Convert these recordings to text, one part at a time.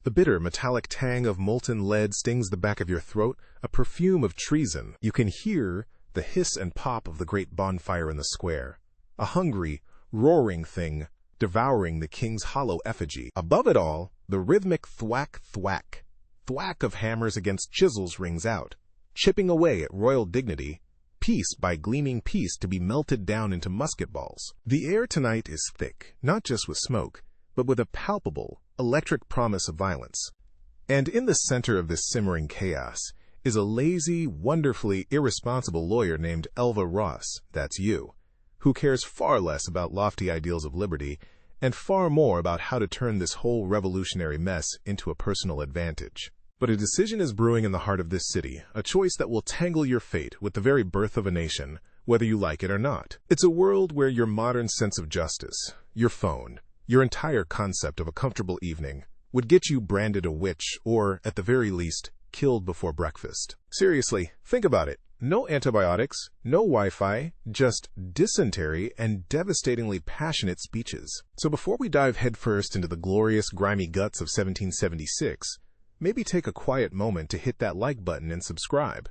The bitter, metallic tang of molten lead stings the back of your throat, a perfume of treason. You can hear the hiss and pop of the great bonfire in the square, a hungry, roaring thing devouring the king's hollow effigy. Above it all, the rhythmic thwack, thwack, thwack of hammers against chisels rings out, chipping away at royal dignity, piece by gleaming piece to be melted down into musket balls. The air tonight is thick, not just with smoke, but with a palpable, electric promise of violence. And in the center of this simmering chaos is a lazy, wonderfully irresponsible lawyer named Elva Ross, that's you, who cares far less about lofty ideals of liberty and far more about how to turn this whole revolutionary mess into a personal advantage. But a decision is brewing in the heart of this city, a choice that will tangle your fate with the very birth of a nation, whether you like it or not. It's a world where your modern sense of justice, your phone, your entire concept of a comfortable evening, would get you branded a witch or, at the very least, killed before breakfast. Seriously, think about it. No antibiotics, no Wi-Fi, just dysentery and devastatingly passionate speeches. So before we dive headfirst into the glorious, grimy guts of 1776, maybe take a quiet moment to hit that like button and subscribe.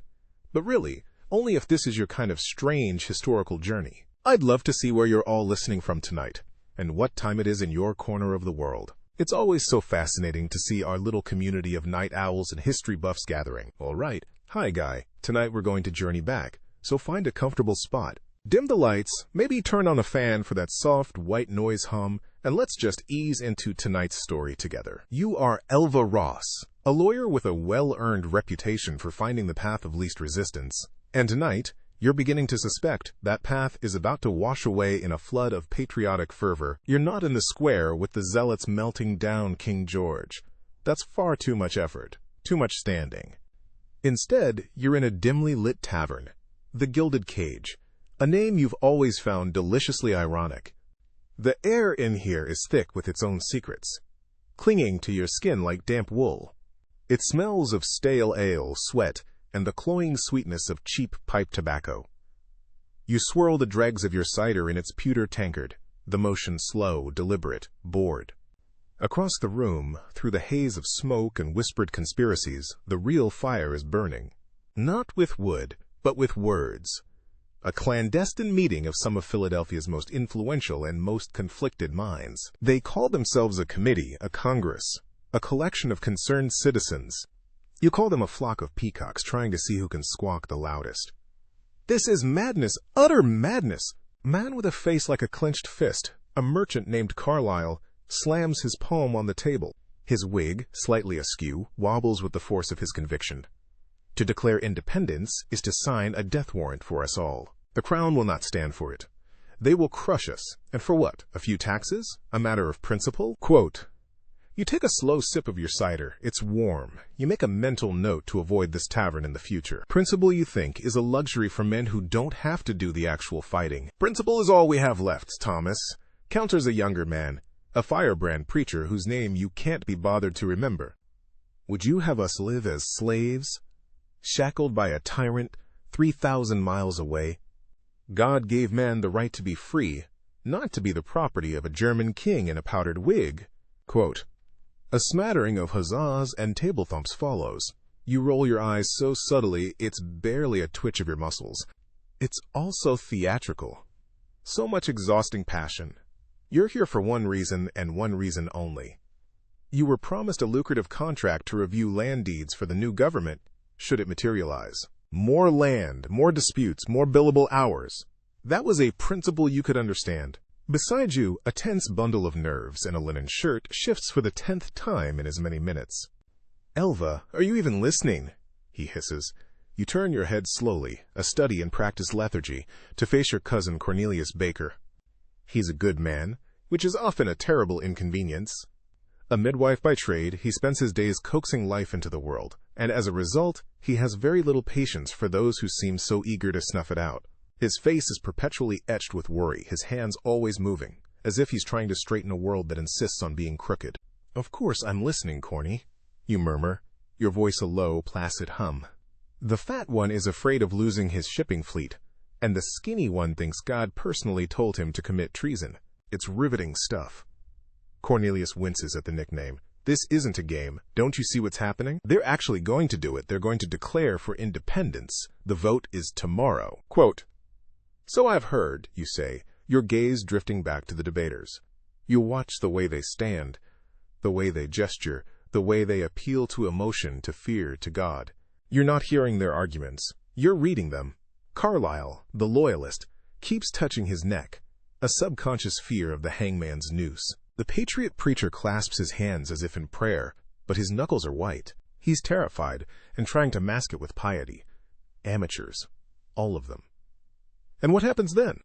But really, only if this is your kind of strange historical journey. I'd love to see where you're all listening from tonight, and what time it is in your corner of the world. It's always so fascinating to see our little community of night owls and history buffs gathering. All right, hi Guy. Tonight we're going to journey back, so find a comfortable spot. Dim the lights, maybe turn on a fan for that soft white noise hum, and let's just ease into tonight's story together. You are Elva Ross, a lawyer with a well-earned reputation for finding the path of least resistance. And tonight, you're beginning to suspect that path is about to wash away in a flood of patriotic fervor. You're not in the square with the zealots melting down King George. That's far too much effort, too much standing. Instead, you're in a dimly lit tavern, the Gilded Cage, a name you've always found deliciously ironic. The air in here is thick with its own secrets, clinging to your skin like damp wool. It smells of stale ale, sweat, and the cloying sweetness of cheap pipe tobacco. You swirl the dregs of your cider in its pewter tankard, the motion slow, deliberate, bored. Across the room, through the haze of smoke and whispered conspiracies, the real fire is burning. Not with wood, but with words. A clandestine meeting of some of Philadelphia's most influential and most conflicted minds. They call themselves a committee, a congress, a collection of concerned citizens. You call them a flock of peacocks trying to see who can squawk the loudest. This is madness, utter madness. A man with a face like a clenched fist, a merchant named Carlyle, slams his palm on the table. His wig, slightly askew, wobbles with the force of his conviction. To declare independence is to sign a death warrant for us all. The crown will not stand for it. They will crush us. And for what? A few taxes? A matter of principle? Quote, you take a slow sip of your cider. It's warm. You make a mental note to avoid this tavern in the future. Principle, you think, is a luxury for men who don't have to do the actual fighting. Principle is all we have left, Thomas, counters a younger man, a firebrand preacher whose name you can't be bothered to remember. Would you have us live as slaves, shackled by a tyrant 3,000 miles away? God gave man the right to be free, not to be the property of a German king in a powdered wig. Quote, a smattering of huzzas and table thumps follows. You roll your eyes so subtly it's barely a twitch of your muscles. It's also theatrical. So much exhausting passion. You're here for one reason and one reason only. You were promised a lucrative contract to review land deeds for the new government, should it materialize. More land, more disputes, more billable hours. That was a principle you could understand. Beside you, a tense bundle of nerves and a linen shirt shifts for the 10th time in as many minutes. Elva, are you even listening? He hisses. You turn your head slowly, a study in practiced lethargy, to face your cousin Cornelius Baker. He's a good man, which is often a terrible inconvenience. A midwife by trade, he spends his days coaxing life into the world, and as a result, he has very little patience for those who seem so eager to snuff it out. His face is perpetually etched with worry, his hands always moving, as if he's trying to straighten a world that insists on being crooked. Of course I'm listening, Corny, you murmur, your voice a low, placid hum. The fat one is afraid of losing his shipping fleet, and the skinny one thinks God personally told him to commit treason. It's riveting stuff. Cornelius winces at the nickname. This isn't a game. Don't you see what's happening? They're actually going to do it. They're going to declare for independence. The vote is tomorrow. Quote, "So I've heard," you say, your gaze drifting back to the debaters. You watch the way they stand, the way they gesture, the way they appeal to emotion, to fear, to God. You're not hearing their arguments. You're reading them. Carlyle, the loyalist, keeps touching his neck, a subconscious fear of the hangman's noose. The patriot preacher clasps his hands as if in prayer, but his knuckles are white. He's terrified and trying to mask it with piety. Amateurs, all of them. And what happens then?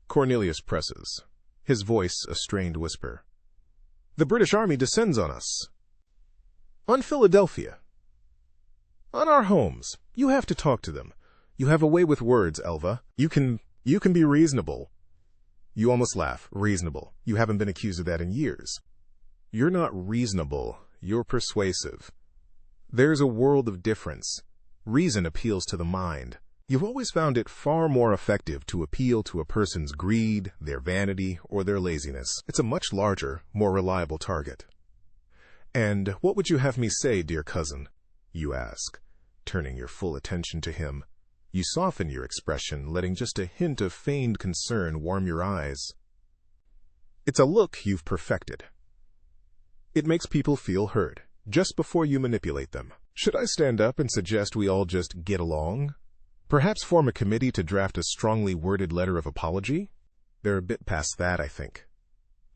Cornelius presses, his voice a strained whisper. The British Army descends on us. On Philadelphia. On our homes. You have to talk to them. You have a way with words, Elva. You can be reasonable. You almost laugh. Reasonable. You haven't been accused of that in years. You're not reasonable. You're persuasive. There's a world of difference. Reason appeals to the mind. You've always found it far more effective to appeal to a person's greed, their vanity, or their laziness. It's a much larger, more reliable target. And what would you have me say, dear cousin? You ask, turning your full attention to him. You soften your expression, letting just a hint of feigned concern warm your eyes. It's a look you've perfected. It makes people feel heard, just before you manipulate them. Should I stand up and suggest we all just get along? Perhaps form a committee to draft a strongly worded letter of apology? They're a bit past that, I think.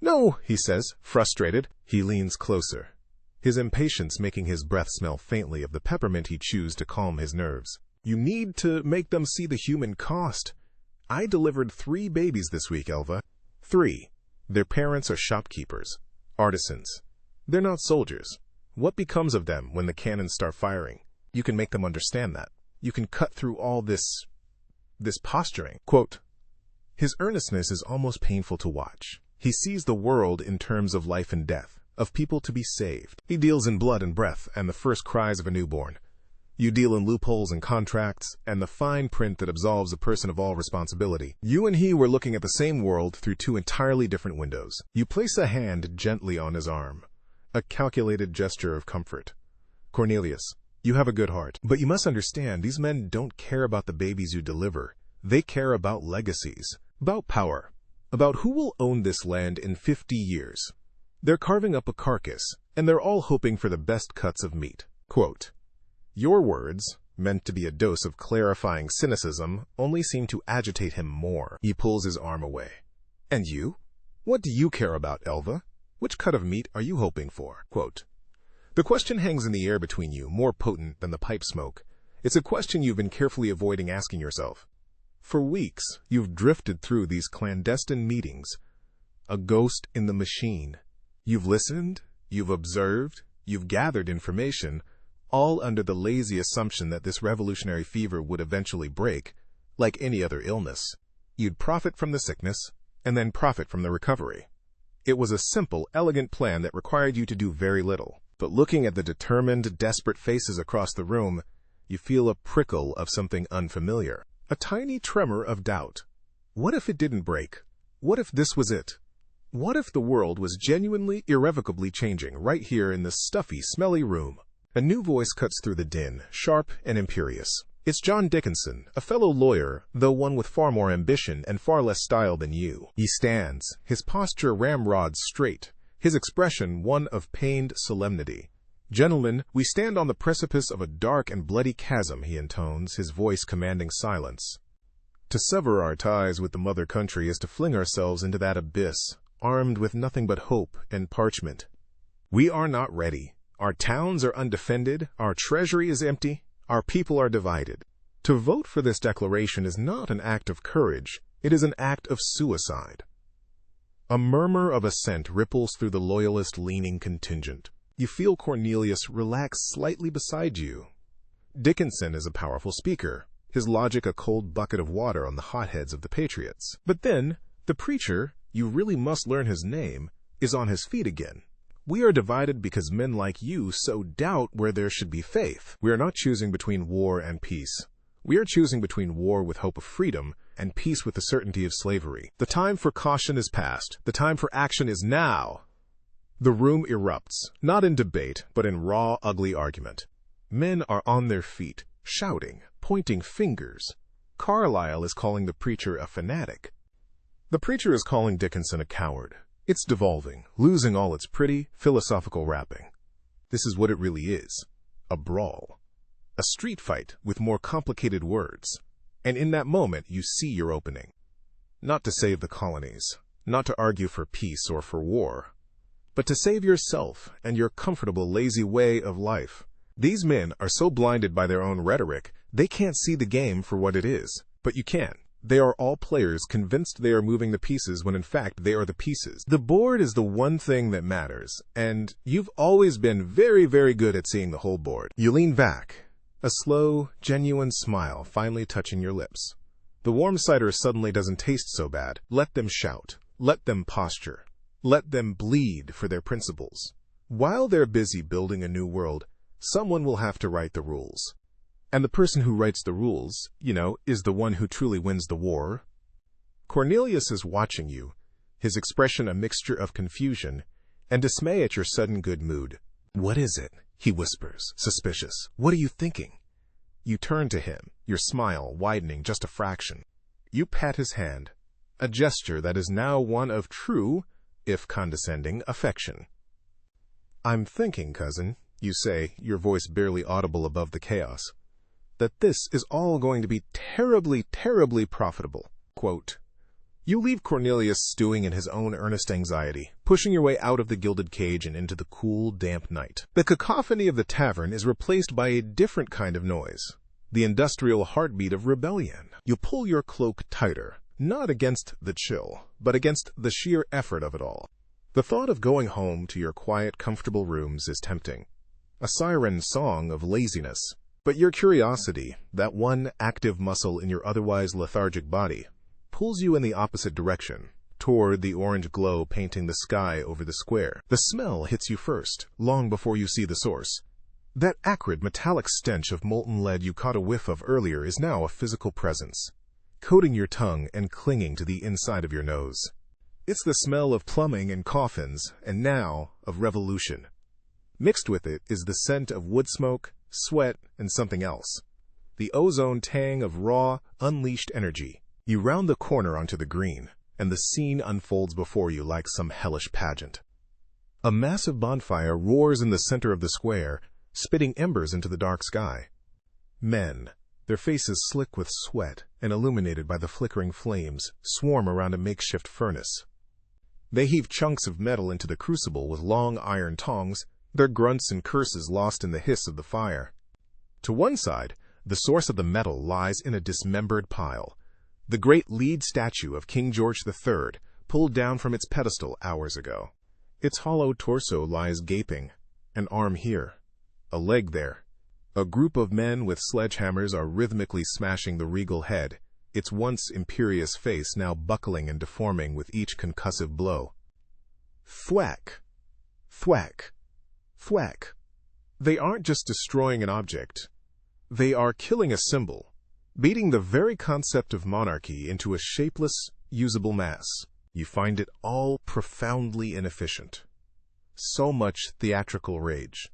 No, he says, frustrated. He leans closer, his impatience making his breath smell faintly of the peppermint he chews to calm his nerves. You need to make them see the human cost. I delivered 3 babies this week, Elva. 3. Their parents are shopkeepers, artisans. They're not soldiers. What becomes of them when the cannons start firing? You can make them understand that. You can cut through all this posturing. Quote, his earnestness is almost painful to watch. He sees the world in terms of life and death, of people to be saved. He deals in blood and breath and the first cries of a newborn. You deal in loopholes and contracts and the fine print that absolves a person of all responsibility. You and he were looking at the same world through 2 entirely different windows. You place a hand gently on his arm, a calculated gesture of comfort. Cornelius, you have a good heart, but you must understand these men don't care about the babies you deliver. They care about legacies, about power, about who will own this land in 50 years. They're carving up a carcass, and they're all hoping for the best cuts of meat. Quote, your words, meant to be a dose of clarifying cynicism, only seem to agitate him more. He pulls his arm away. And you? What do you care about, Elva? Which cut of meat are you hoping for? Quote, the question hangs in the air between you, more potent than the pipe smoke. It's a question you've been carefully avoiding asking yourself. For weeks, you've drifted through these clandestine meetings, a ghost in the machine. You've listened, you've observed, you've gathered information, all under the lazy assumption that this revolutionary fever would eventually break, like any other illness. You'd profit from the sickness, and then profit from the recovery. It was a simple, elegant plan that required you to do very little. But looking at the determined, desperate faces across the room, you feel a prickle of something unfamiliar, a tiny tremor of doubt. What if it didn't break? What if this was it? What if the world was genuinely, irrevocably changing right here in this stuffy, smelly room? A new voice cuts through the din, sharp and imperious. It's John Dickinson, a fellow lawyer, though one with far more ambition and far less style than you. He stands, his posture ramrod straight, his expression one of pained solemnity. Gentlemen, we stand on the precipice of a dark and bloody chasm, he intones, his voice commanding silence. To sever our ties with the mother country is to fling ourselves into that abyss, armed with nothing but hope and parchment. We are not ready. Our towns are undefended, our treasury is empty, our people are divided. To vote for this declaration is not an act of courage, it is an act of suicide. A murmur of assent ripples through the loyalist-leaning contingent. You feel Cornelius relax slightly beside you. Dickinson is a powerful speaker, his logic a cold bucket of water on the hotheads of the patriots. But then, the preacher, you really must learn his name, is on his feet again. We are divided because men like you so doubt where there should be faith. We are not choosing between war and peace. We are choosing between war with hope of freedom and peace with the certainty of slavery. The time for caution is past. The time for action is now. The room erupts, not in debate, but in raw, ugly argument. Men are on their feet, shouting, pointing fingers. Carlyle is calling the preacher a fanatic. The preacher is calling Dickinson a coward. It's devolving, losing all its pretty, philosophical wrapping. This is what it really is. A brawl. A street fight with more complicated words. And in that moment, you see your opening. Not to save the colonies, not to argue for peace or for war, but to save yourself and your comfortable, lazy way of life. These men are so blinded by their own rhetoric, they can't see the game for what it is. But you can. They are all players convinced they are moving the pieces when in fact they are the pieces. The board is the one thing that matters, and you've always been very, very good at seeing the whole board. You lean back, a slow, genuine smile finally touching your lips. The warm cider suddenly doesn't taste so bad. Let them shout. Let them posture. Let them bleed for their principles. While they're busy building a new world, someone will have to write the rules. And the person who writes the rules, is the one who truly wins the war. Cornelius is watching you, his expression a mixture of confusion and dismay at your sudden good mood. "What is it?" he whispers, suspicious. "What are you thinking?" You turn to him, your smile widening just a fraction. You pat his hand, a gesture that is now one of true, if condescending, affection. "I'm thinking, cousin," you say, your voice barely audible above the chaos, "that this is all going to be terribly, terribly profitable." Quote, you leave Cornelius stewing in his own earnest anxiety, pushing your way out of the gilded cage and into the cool, damp night. The cacophony of the tavern is replaced by a different kind of noise, the industrial heartbeat of rebellion. You pull your cloak tighter, not against the chill, but against the sheer effort of it all. The thought of going home to your quiet, comfortable rooms is tempting, a siren song of laziness. But your curiosity, that one active muscle in your otherwise lethargic body, pulls you in the opposite direction, toward the orange glow painting the sky over the square. The smell hits you first, long before you see the source. That acrid metallic stench of molten lead you caught a whiff of earlier is now a physical presence, coating your tongue and clinging to the inside of your nose. It's the smell of plumbing and coffins, and now of revolution. Mixed with it is the scent of wood smoke, sweat, and something else. The ozone tang of raw, unleashed energy. You round the corner onto the green, and the scene unfolds before you like some hellish pageant. A massive bonfire roars in the center of the square, spitting embers into the dark sky. Men, their faces slick with sweat and illuminated by the flickering flames, swarm around a makeshift furnace. They heave chunks of metal into the crucible with long iron tongs, their grunts and curses lost in the hiss of the fire. To one side, the source of the metal lies in a dismembered pile, the great lead statue of King George III, pulled down from its pedestal hours ago. Its hollow torso lies gaping, an arm here, a leg there. A group of men with sledgehammers are rhythmically smashing the regal head, its once imperious face now buckling and deforming with each concussive blow. Thwack! Thwack! Thwack! They aren't just destroying an object. They are killing a symbol, beating the very concept of monarchy into a shapeless, usable mass. You find it all profoundly inefficient. So much theatrical rage.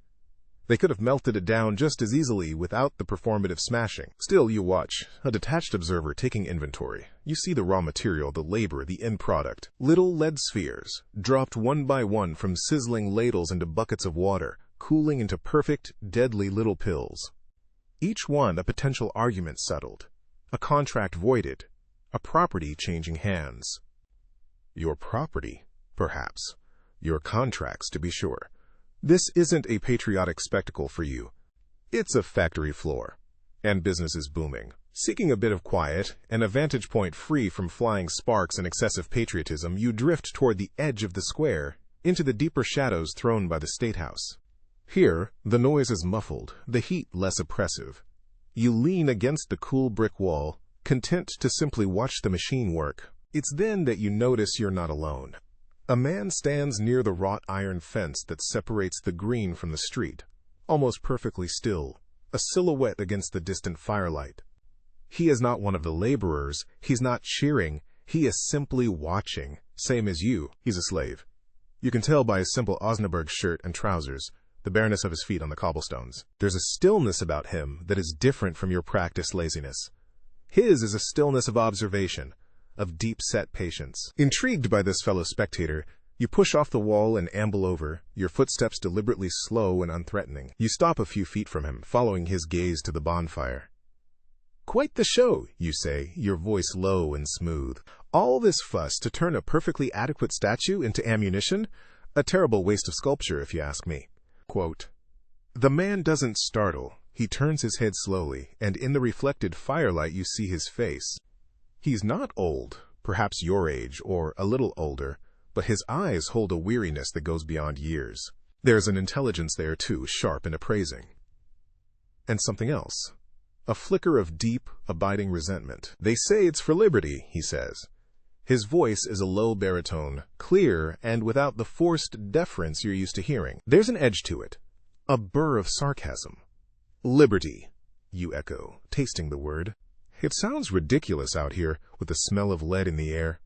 They could have melted it down just as easily without the performative smashing. Still, you watch, a detached observer taking inventory. You see the raw material, the labor, the end product. Little lead spheres, dropped one by one from sizzling ladles into buckets of water, cooling into perfect, deadly little pills. Each one a potential argument settled, a contract voided, a property changing hands. Your property, perhaps. Your contracts, to be sure. This isn't a patriotic spectacle for you. It's a factory floor, and business is booming. Seeking a bit of quiet and a vantage point free from flying sparks and excessive patriotism, you drift toward the edge of the square, into the deeper shadows thrown by the State House. Here, the noise is muffled, the heat less oppressive. You lean against the cool brick wall, content to simply watch the machine work. It's then that you notice you're not alone. A man stands near the wrought iron fence that separates the green from the street, almost perfectly still, a silhouette against the distant firelight. He is not one of the laborers, he's not cheering, he is simply watching, same as you. He's a slave. You can tell by his simple Osnaburg shirt and trousers, the bareness of his feet on the cobblestones. There's a stillness about him that is different from your practiced laziness. His is a stillness of observation, of deep-set patience. Intrigued by this fellow spectator, you push off the wall and amble over, your footsteps deliberately slow and unthreatening. You stop a few feet from him, following his gaze to the bonfire. "Quite the show," you say, your voice low and smooth. "All this fuss to turn a perfectly adequate statue into ammunition? A terrible waste of sculpture, if you ask me." Quote, "The man doesn't startle. He turns his head slowly, and in the reflected firelight you see his face. He's not old, perhaps your age, or a little older, but his eyes hold a weariness that goes beyond years. There's an intelligence there, too, sharp and appraising. And something else. A flicker of deep, abiding resentment. They say it's for liberty," he says. His voice is a low baritone, clear and without the forced deference you're used to hearing. There's an edge to it, a burr of sarcasm. "Liberty," you echo, tasting the word. "It sounds ridiculous out here with the smell of lead in the air.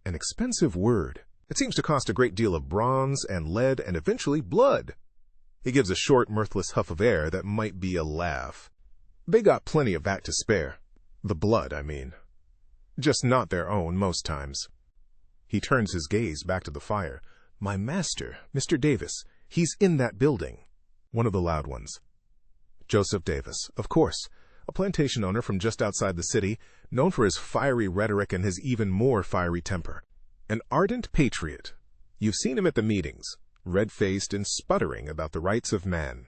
An expensive word. It seems to cost a great deal of bronze and lead and eventually blood." He gives a short, mirthless huff of air that might be a laugh. "They got plenty of that to spare. The blood, I mean. Just not their own most times." He turns his gaze back to the fire. "My master, Mr. Davis, he's in that building." One of the loud ones. Joseph Davis, of course, a plantation owner from just outside the city, known for his fiery rhetoric and his even more fiery temper. An ardent patriot. You've seen him at the meetings, red-faced and sputtering about the rights of man.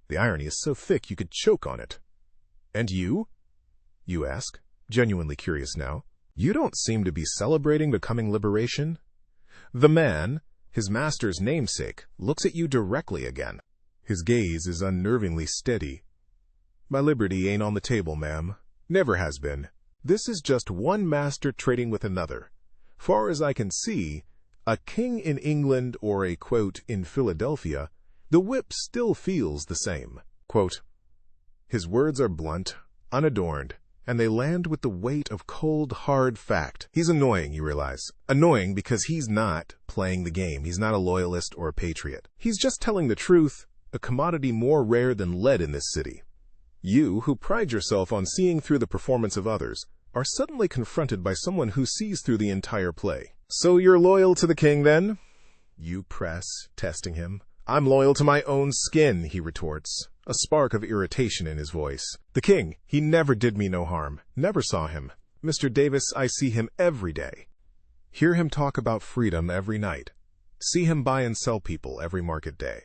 The irony is so thick you could choke on it. "And you?" you ask, genuinely curious now. "You don't seem to be celebrating the coming liberation." The man, his master's namesake, looks at you directly again. His gaze is unnervingly steady. "My liberty ain't on the table, ma'am. Never has been. This is just one master trading with another. Far as I can see, a king in England or a, quote, in Philadelphia, the whip still feels the same." Quote, his words are blunt, unadorned, and they land with the weight of cold, hard fact. He's annoying, you realize. Annoying because he's not playing the game. He's not a loyalist or a patriot. He's just telling the truth, a commodity more rare than lead in this city. You, who pride yourself on seeing through the performance of others, are suddenly confronted by someone who sees through the entire play. "So you're loyal to the king, then?" you press, testing him. "I'm loyal to my own skin," he retorts, a spark of irritation in his voice. "The king, he never did me no harm. Never saw him. Mr. Davis, I see him every day. Hear him talk about freedom every night. See him buy and sell people every market day.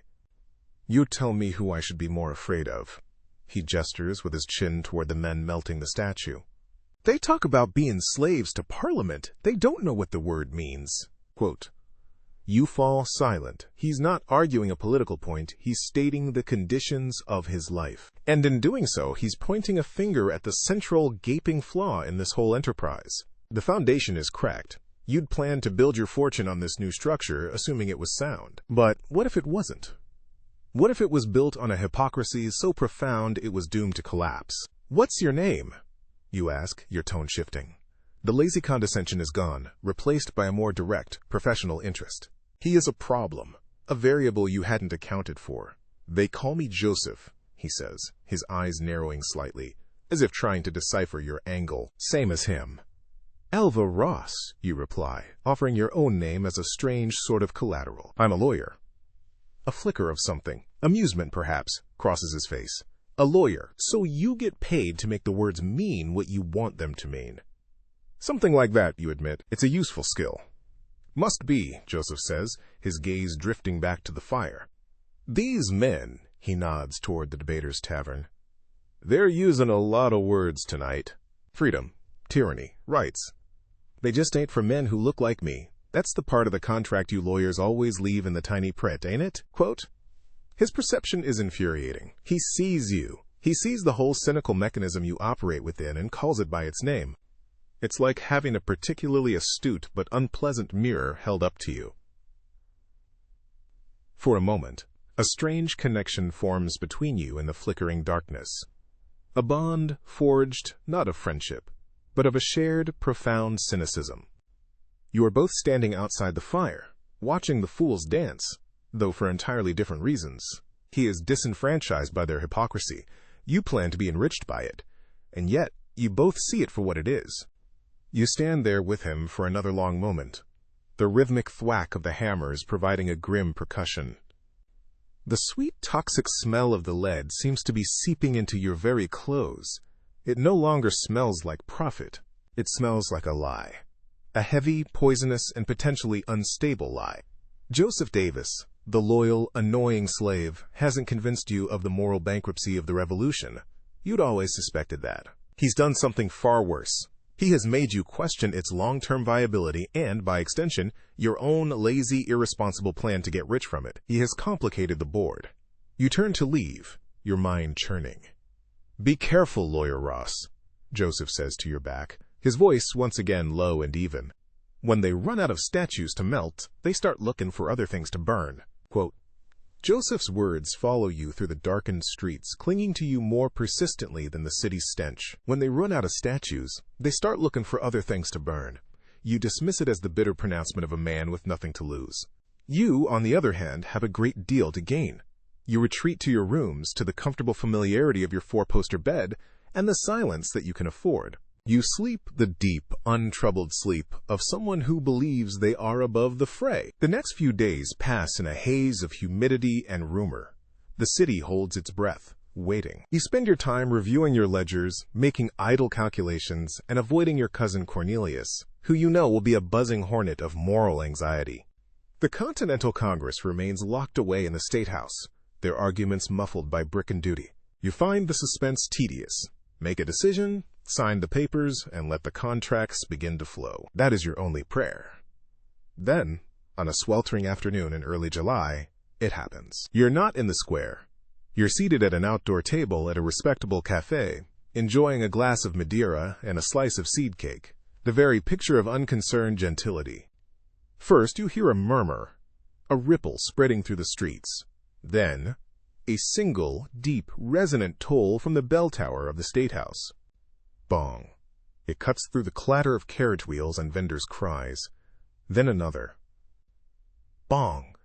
You tell me who I should be more afraid of." He gestures with his chin toward the men melting the statue. "They talk about being slaves to Parliament. They don't know what the word means." Quote, you fall silent. He's not arguing a political point. He's stating the conditions of his life. And in doing so, he's pointing a finger at the central gaping flaw in this whole enterprise. The foundation is cracked. You'd planned to build your fortune on this new structure, assuming it was sound. But what if it wasn't? What if it was built on a hypocrisy so profound it was doomed to collapse? "What's your name?" you ask, your tone shifting. The lazy condescension is gone, replaced by a more direct, professional interest. He is a problem, a variable you hadn't accounted for. "They call me Joseph," he says, his eyes narrowing slightly, as if trying to decipher your angle. "Same as him." "Elva Ross," you reply, offering your own name as a strange sort of collateral. "I'm a lawyer." A flicker of something, amusement perhaps, crosses his face. "A lawyer, so you get paid to make the words mean what you want them to mean." "Something like that," you admit. "It's a useful skill." "Must be," Joseph says, his gaze drifting back to the fire. "These men," he nods toward the debaters' tavern, "they're using a lot of words tonight. Freedom, tyranny, rights. They just ain't for men who look like me. That's the part of the contract you lawyers always leave in the tiny print, ain't it?" Quote, his perception is infuriating. He sees you. He sees the whole cynical mechanism you operate within and calls it by its name. It's like having a particularly astute but unpleasant mirror held up to you. For a moment, a strange connection forms between you in the flickering darkness. A bond forged not of friendship, but of a shared, profound cynicism. You are both standing outside the fire, watching the fools dance, though for entirely different reasons. He is disenfranchised by their hypocrisy. You plan to be enriched by it, and yet you both see it for what it is. You stand there with him for another long moment, the rhythmic thwack of the hammers providing a grim percussion. The sweet toxic smell of the lead seems to be seeping into your very clothes. It no longer smells like profit. It smells like a lie. A heavy, poisonous, and potentially unstable lie. Joseph Davis, the loyal, annoying slave, hasn't convinced you of the moral bankruptcy of the revolution. You'd always suspected that. He's done something far worse. He has made you question its long-term viability and, by extension, your own lazy, irresponsible plan to get rich from it. He has complicated the board. You turn to leave, your mind churning. "Be careful, Lawyer Ross," Joseph says to your back, his voice once again low and even. "When they run out of statues to melt, they start looking for other things to burn." Quote, Joseph's words follow you through the darkened streets, clinging to you more persistently than the city's stench. When they run out of statues, they start looking for other things to burn. You dismiss it as the bitter pronouncement of a man with nothing to lose. You, on the other hand, have a great deal to gain. You retreat to your rooms, to the comfortable familiarity of your four-poster bed, and the silence that you can afford. You sleep the deep, untroubled sleep of someone who believes they are above the fray. The next few days pass in a haze of humidity and rumor. The city holds its breath, waiting. You spend your time reviewing your ledgers, making idle calculations, and avoiding your cousin Cornelius, who you know will be a buzzing hornet of moral anxiety. The Continental Congress remains locked away in the State House, their arguments muffled by brick and duty. You find the suspense tedious. Make a decision, sign the papers, and let the contracts begin to flow. That is your only prayer. Then, on a sweltering afternoon in early July, it happens. You're not in the square. You're seated at an outdoor table at a respectable cafe, enjoying a glass of Madeira and a slice of seed cake, the very picture of unconcerned gentility. First, you hear a murmur, a ripple spreading through the streets. Then, a single, deep, resonant toll from the bell tower of the State House. Bong. It cuts through the clatter of carriage wheels and vendors' cries. Then another. Bong.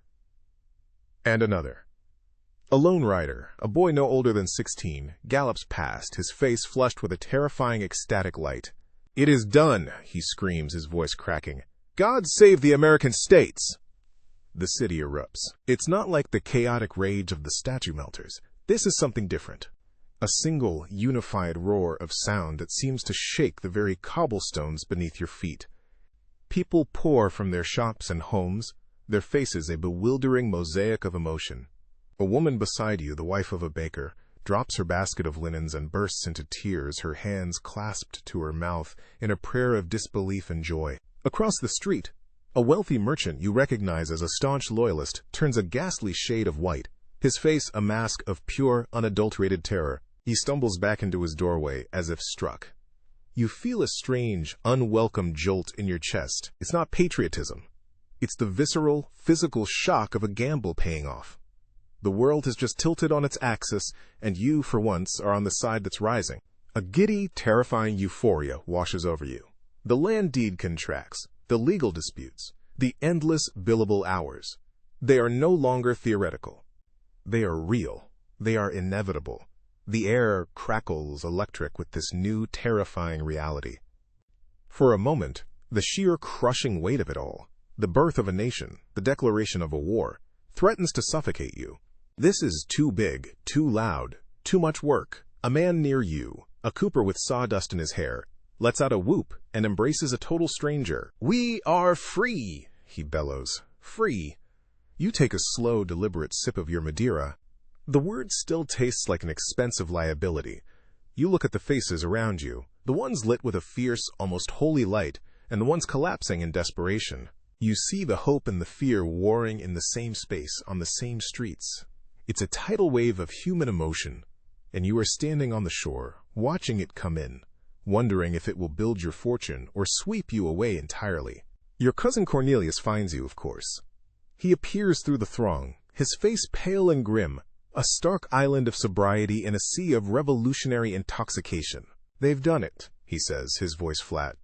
And another. A lone rider, a boy no older than 16, gallops past, his face flushed with a terrifying ecstatic light. "It is done," he screams, his voice cracking. "God save the American states!" The city erupts. It's not like the chaotic rage of the statue melters. This is something different. A single, unified roar of sound that seems to shake the very cobblestones beneath your feet. People pour from their shops and homes, their faces a bewildering mosaic of emotion. A woman beside you, the wife of a baker, drops her basket of linens and bursts into tears, her hands clasped to her mouth in a prayer of disbelief and joy. Across the street, a wealthy merchant you recognize as a staunch loyalist turns a ghastly shade of white, his face a mask of pure, unadulterated terror. He stumbles back into his doorway as if struck. You feel a strange, unwelcome jolt in your chest. It's not patriotism. It's the visceral, physical shock of a gamble paying off. The world has just tilted on its axis, and you, for once, are on the side that's rising. A giddy, terrifying euphoria washes over you. The land deed contracts, the legal disputes, the endless billable hours. They are no longer theoretical. They are real. They are inevitable. The air crackles electric with this new, terrifying reality. For a moment, the sheer crushing weight of it all, the birth of a nation, the declaration of a war, threatens to suffocate you. This is too big, too loud, too much work. A man near you, a cooper with sawdust in his hair, lets out a whoop and embraces a total stranger. "We are free," he bellows. "Free." You take a slow, deliberate sip of your Madeira. The word still tastes like an expensive liability. You look at the faces around you, the ones lit with a fierce, almost holy light, and the ones collapsing in desperation. You see the hope and the fear warring in the same space, on the same streets. It's a tidal wave of human emotion, and you are standing on the shore, watching it come in, wondering if it will build your fortune or sweep you away entirely. Your cousin Cornelius finds you, of course. He appears through the throng, his face pale and grim, a stark island of sobriety in a sea of revolutionary intoxication. "They've done it," he says, his voice flat.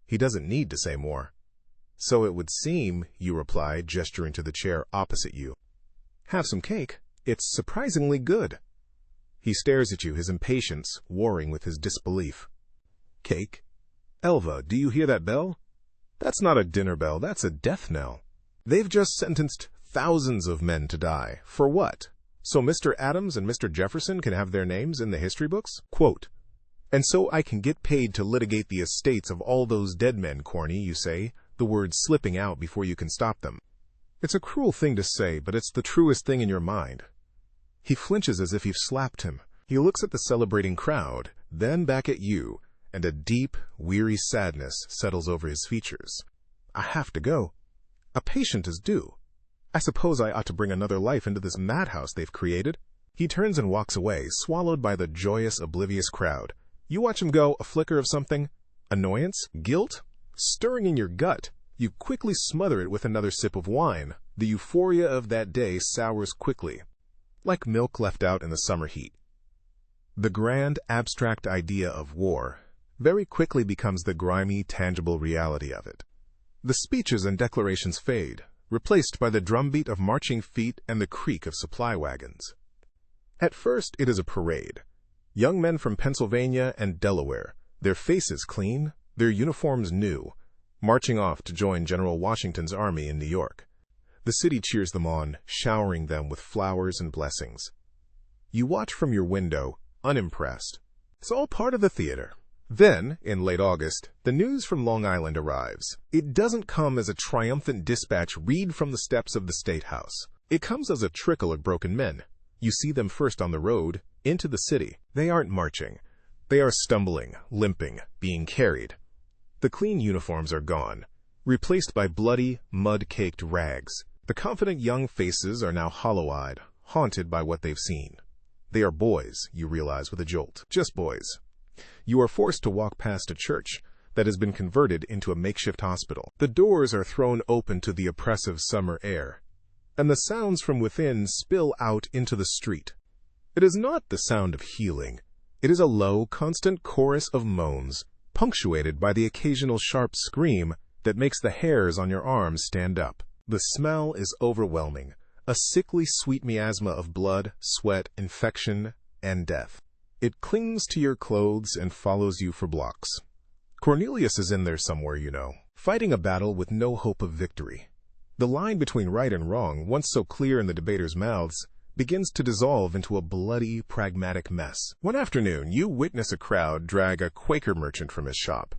He doesn't need to say more. "So it would seem," you reply, gesturing to the chair opposite you. "Have some cake. It's surprisingly good." He stares at you, his impatience warring with his disbelief. "Cake? Elva, do you hear that bell? That's not a dinner bell, that's a death knell. They've just sentenced thousands of men to die. For what? So Mr. Adams and Mr. Jefferson can have their names in the history books? Quote, and so I can get paid to litigate the estates of all those dead men, Corny, you say, the words slipping out before you can stop them. It's a cruel thing to say, but it's the truest thing in your mind." He flinches as if you've slapped him. He looks at the celebrating crowd, then back at you, and a deep, weary sadness settles over his features. "I have to go. A patient is due. I suppose I ought to bring another life into this madhouse they've created." He turns and walks away, swallowed by the joyous, oblivious crowd. You watch him go, a flicker of something, annoyance, guilt, stirring in your gut. You quickly smother it with another sip of wine. The euphoria of that day sours quickly, like milk left out in the summer heat. The grand, abstract idea of war very quickly becomes the grimy, tangible reality of it. The speeches and declarations fade, replaced by the drumbeat of marching feet and the creak of supply wagons. At first, it is a parade. Young men from Pennsylvania and Delaware, their faces clean, their uniforms new, marching off to join General Washington's army in New York. The city cheers them on, showering them with flowers and blessings. You watch from your window, unimpressed. It's all part of the theater. Then, in late August, the news from Long Island arrives. It doesn't come as a triumphant dispatch read from the steps of the State House. It comes as a trickle of broken men. You see them first on the road, into the city. They aren't marching. They are stumbling, limping, being carried. The clean uniforms are gone, replaced by bloody, mud-caked rags. The confident young faces are now hollow-eyed, haunted by what they've seen. They are boys, you realize with a jolt. Just boys. You are forced to walk past a church that has been converted into a makeshift hospital. The doors are thrown open to the oppressive summer air, and the sounds from within spill out into the street. It is not the sound of healing. It is a low, constant chorus of moans, punctuated by the occasional sharp scream that makes the hairs on your arms stand up. The smell is overwhelming, a sickly sweet miasma of blood, sweat, infection, and death. It clings to your clothes and follows you for blocks. Cornelius is in there somewhere, you know, fighting a battle with no hope of victory. The line between right and wrong, once so clear in the debaters' mouths, begins to dissolve into a bloody, pragmatic mess. One afternoon, you witness a crowd drag a Quaker merchant from his shop.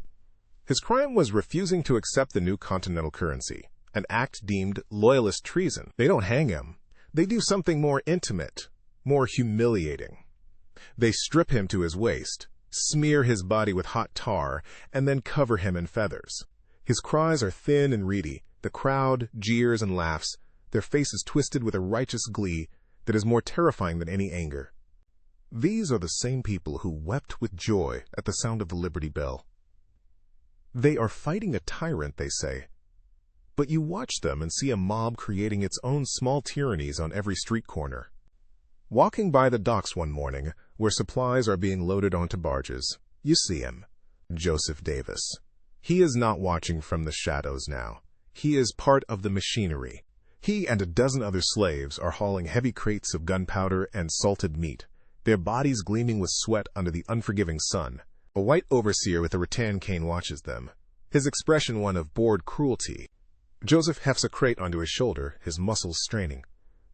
His crime was refusing to accept the new continental currency, an act deemed loyalist treason. They don't hang him. They do something more intimate, more humiliating. They strip him to his waist, smear his body with hot tar, and then cover him in feathers. His cries are thin and reedy. The crowd jeers and laughs, their faces twisted with a righteous glee that is more terrifying than any anger. These are the same people who wept with joy at the sound of the Liberty Bell. They are fighting a tyrant, they say. But you watch them and see a mob creating its own small tyrannies on every street corner. Walking by the docks one morning, where supplies are being loaded onto barges, you see him, Joseph Davis. He is not watching from the shadows now. He is part of the machinery. He and a dozen other slaves are hauling heavy crates of gunpowder and salted meat, their bodies gleaming with sweat under the unforgiving sun. A white overseer with a rattan cane watches them, his expression one of bored cruelty. Joseph hefts a crate onto his shoulder, his muscles straining.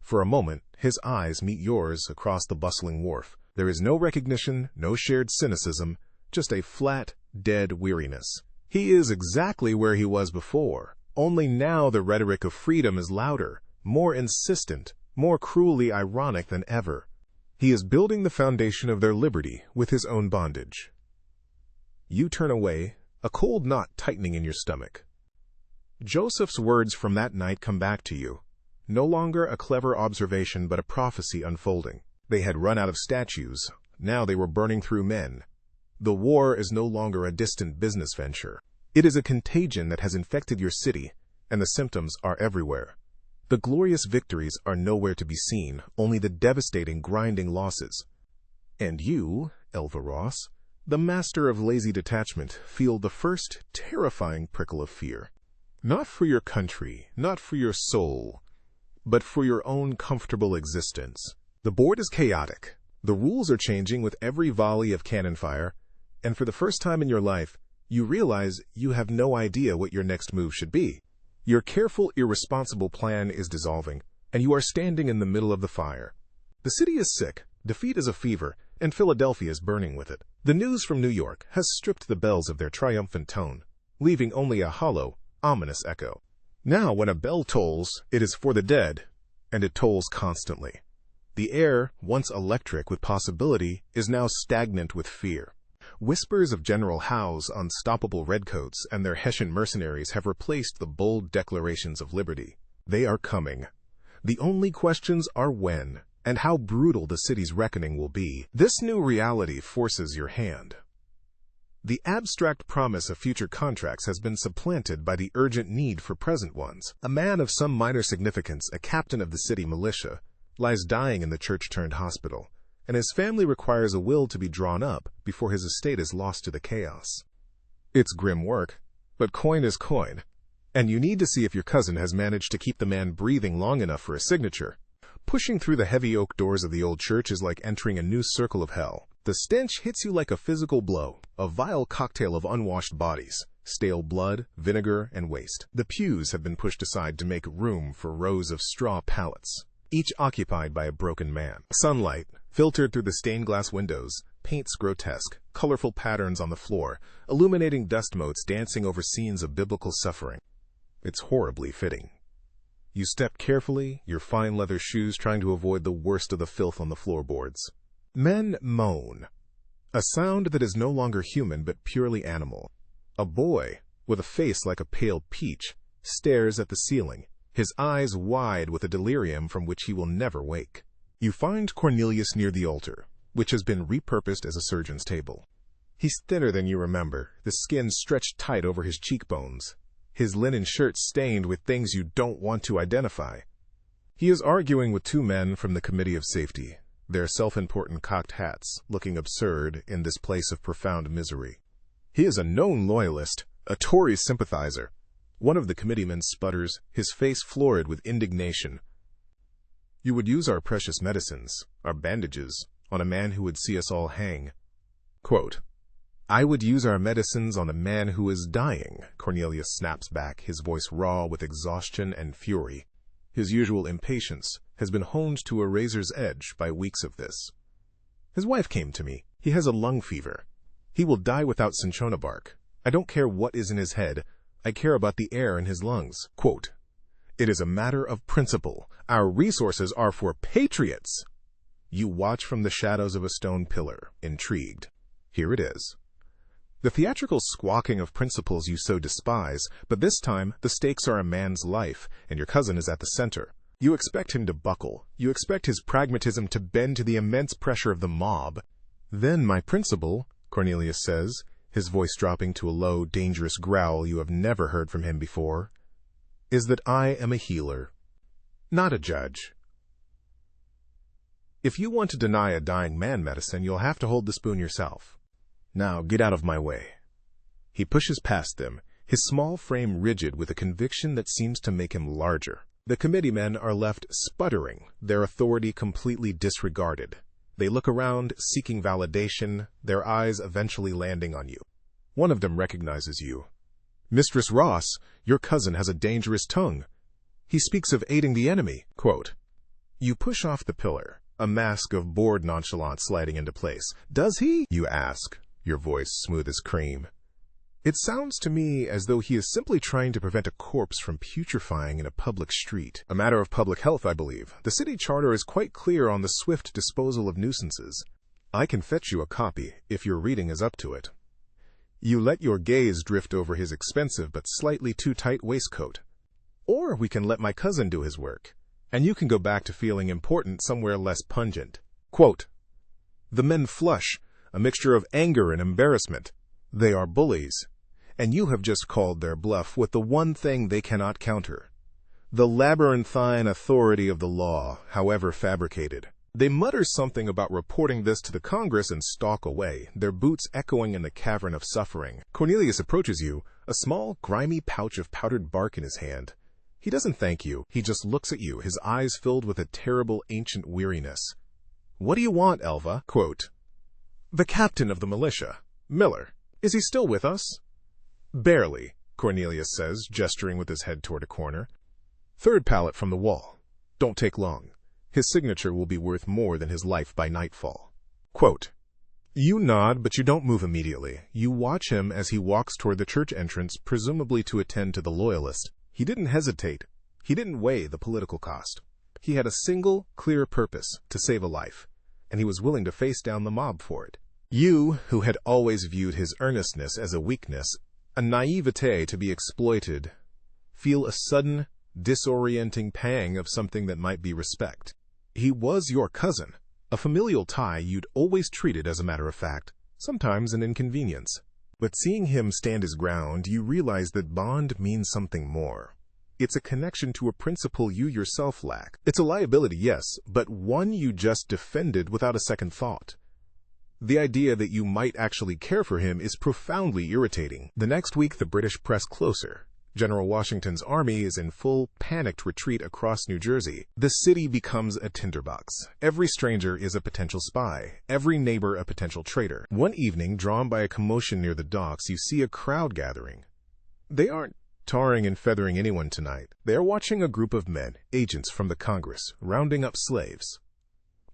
For a moment, his eyes meet yours across the bustling wharf. There is no recognition, no shared cynicism, just a flat, dead weariness. He is exactly where he was before. Only now the rhetoric of freedom is louder, more insistent, more cruelly ironic than ever. He is building the foundation of their liberty with his own bondage. You turn away, a cold knot tightening in your stomach. Joseph's words from that night come back to you, no longer a clever observation but a prophecy unfolding. They had run out of statues, now they were burning through men. The war is no longer a distant business venture. It is a contagion that has infected your city, and the symptoms are everywhere. The glorious victories are nowhere to be seen, only the devastating, grinding losses. And you, Elva Ross, the master of lazy detachment, feel the first terrifying prickle of fear. Not for your country, not for your soul, but for your own comfortable existence. The board is chaotic. The rules are changing with every volley of cannon fire, and for the first time in your life, you realize you have no idea what your next move should be. Your careful, irresponsible plan is dissolving, and you are standing in the middle of the fire. The city is sick, defeat is a fever, and Philadelphia is burning with it. The news from New York has stripped the bells of their triumphant tone, leaving only a hollow, ominous echo. Now, when a bell tolls, it is for the dead, and it tolls constantly. The air, once electric with possibility, is now stagnant with fear. Whispers of General Howe's unstoppable redcoats and their Hessian mercenaries have replaced the bold declarations of liberty. They are coming. The only questions are when, and how brutal the city's reckoning will be. This new reality forces your hand. The abstract promise of future contracts has been supplanted by the urgent need for present ones. A man of some minor significance, a captain of the city militia, lies dying in the church-turned hospital, and his family requires a will to be drawn up before his estate is lost to the chaos. It's grim work, but coin is coin, and you need to see if your cousin has managed to keep the man breathing long enough for a signature. Pushing through the heavy oak doors of the old church is like entering a new circle of hell. The stench hits you like a physical blow, a vile cocktail of unwashed bodies, stale blood, vinegar, and waste. The pews have been pushed aside to make room for rows of straw pallets, each occupied by a broken man. Sunlight, filtered through the stained glass windows, paints grotesque, colorful patterns on the floor, illuminating dust motes dancing over scenes of biblical suffering. It's horribly fitting. You step carefully, your fine leather shoes trying to avoid the worst of the filth on the floorboards. Men moan, a sound that is no longer human but purely animal. A boy, with a face like a pale peach, stares at the ceiling, his eyes wide with a delirium from which he will never wake. You find Cornelius near the altar, which has been repurposed as a surgeon's table. He's thinner than you remember, the skin stretched tight over his cheekbones, his linen shirt stained with things you don't want to identify. He is arguing with two men from the Committee of Safety, their self-important cocked hats looking absurd in this place of profound misery. He is a known loyalist, a Tory sympathizer. One of the committeemen sputters, his face florid with indignation. You would use our precious medicines, our bandages, on a man who would see us all hang. Quote, I would use our medicines on a man who is dying, Cornelius snaps back, his voice raw with exhaustion and fury. His usual impatience has been honed to a razor's edge by weeks of this. His wife came to me. He has a lung fever. He will die without cinchona bark. I don't care what is in his head. I care about the air in his lungs. Quote, it is a matter of principle. Our resources are for patriots. You watch from the shadows of a stone pillar, intrigued. Here it is. The theatrical squawking of principles you so despise, but this time the stakes are a man's life, and your cousin is at the center. You expect him to buckle. You expect his pragmatism to bend to the immense pressure of the mob. Then my principle, Cornelius says, his voice dropping to a low, dangerous growl you have never heard from him before, is that I am a healer, not a judge. If you want to deny a dying man medicine, you'll have to hold the spoon yourself. Now, get out of my way. He pushes past them, his small frame rigid with a conviction that seems to make him larger. The committeemen are left sputtering, their authority completely disregarded. They look around, seeking validation, their eyes eventually landing on you. One of them recognizes you. Mistress Ross, your cousin has a dangerous tongue. He speaks of aiding the enemy. Quote, you push off the pillar, a mask of bored nonchalance sliding into place. Does he? You ask, your voice smooth as cream. It sounds to me as though he is simply trying to prevent a corpse from putrefying in a public street. A matter of public health, I believe. The city charter is quite clear on the swift disposal of nuisances. I can fetch you a copy, if your reading is up to it. You let your gaze drift over his expensive but slightly too tight waistcoat. Or we can let my cousin do his work, and you can go back to feeling important somewhere less pungent. Quote, the men flush, a mixture of anger and embarrassment. They are bullies, and you have just called their bluff with the one thing they cannot counter, the labyrinthine authority of the law, however fabricated. They mutter something about reporting this to the Congress and stalk away, their boots echoing in the cavern of suffering. Cornelius approaches you, a small, grimy pouch of powdered bark in his hand. He doesn't thank you. He just looks at you, his eyes filled with a terrible ancient weariness. "What do you want, Elva?" Quote, "The captain of the militia, Miller. Is he still with us?" "Barely," Cornelius says, gesturing with his head toward a corner. "Third pallet from the wall. Don't take long. His signature will be worth more than his life by nightfall." Quote, "You nod, but you don't move immediately. You watch him as he walks toward the church entrance, presumably to attend to the loyalist. He didn't hesitate. He didn't weigh the political cost. He had a single, clear purpose, to save a life, and he was willing to face down the mob for it. You, who had always viewed his earnestness as a weakness, a naivete to be exploited, feel a sudden, disorienting pang of something that might be respect. He was your cousin, a familial tie you'd always treated as a matter of fact, sometimes an inconvenience. But seeing him stand his ground, you realize that bond means something more. It's a connection to a principle you yourself lack. It's a liability, yes, but one you just defended without a second thought. The idea that you might actually care for him is profoundly irritating. The next week, the British press closer. General Washington's army is in full, panicked retreat across New Jersey. The city becomes a tinderbox. Every stranger is a potential spy, every neighbor a potential traitor. One evening, drawn by a commotion near the docks, you see a crowd gathering. They aren't tarring and feathering anyone tonight. They are watching a group of men, agents from the Congress, rounding up slaves.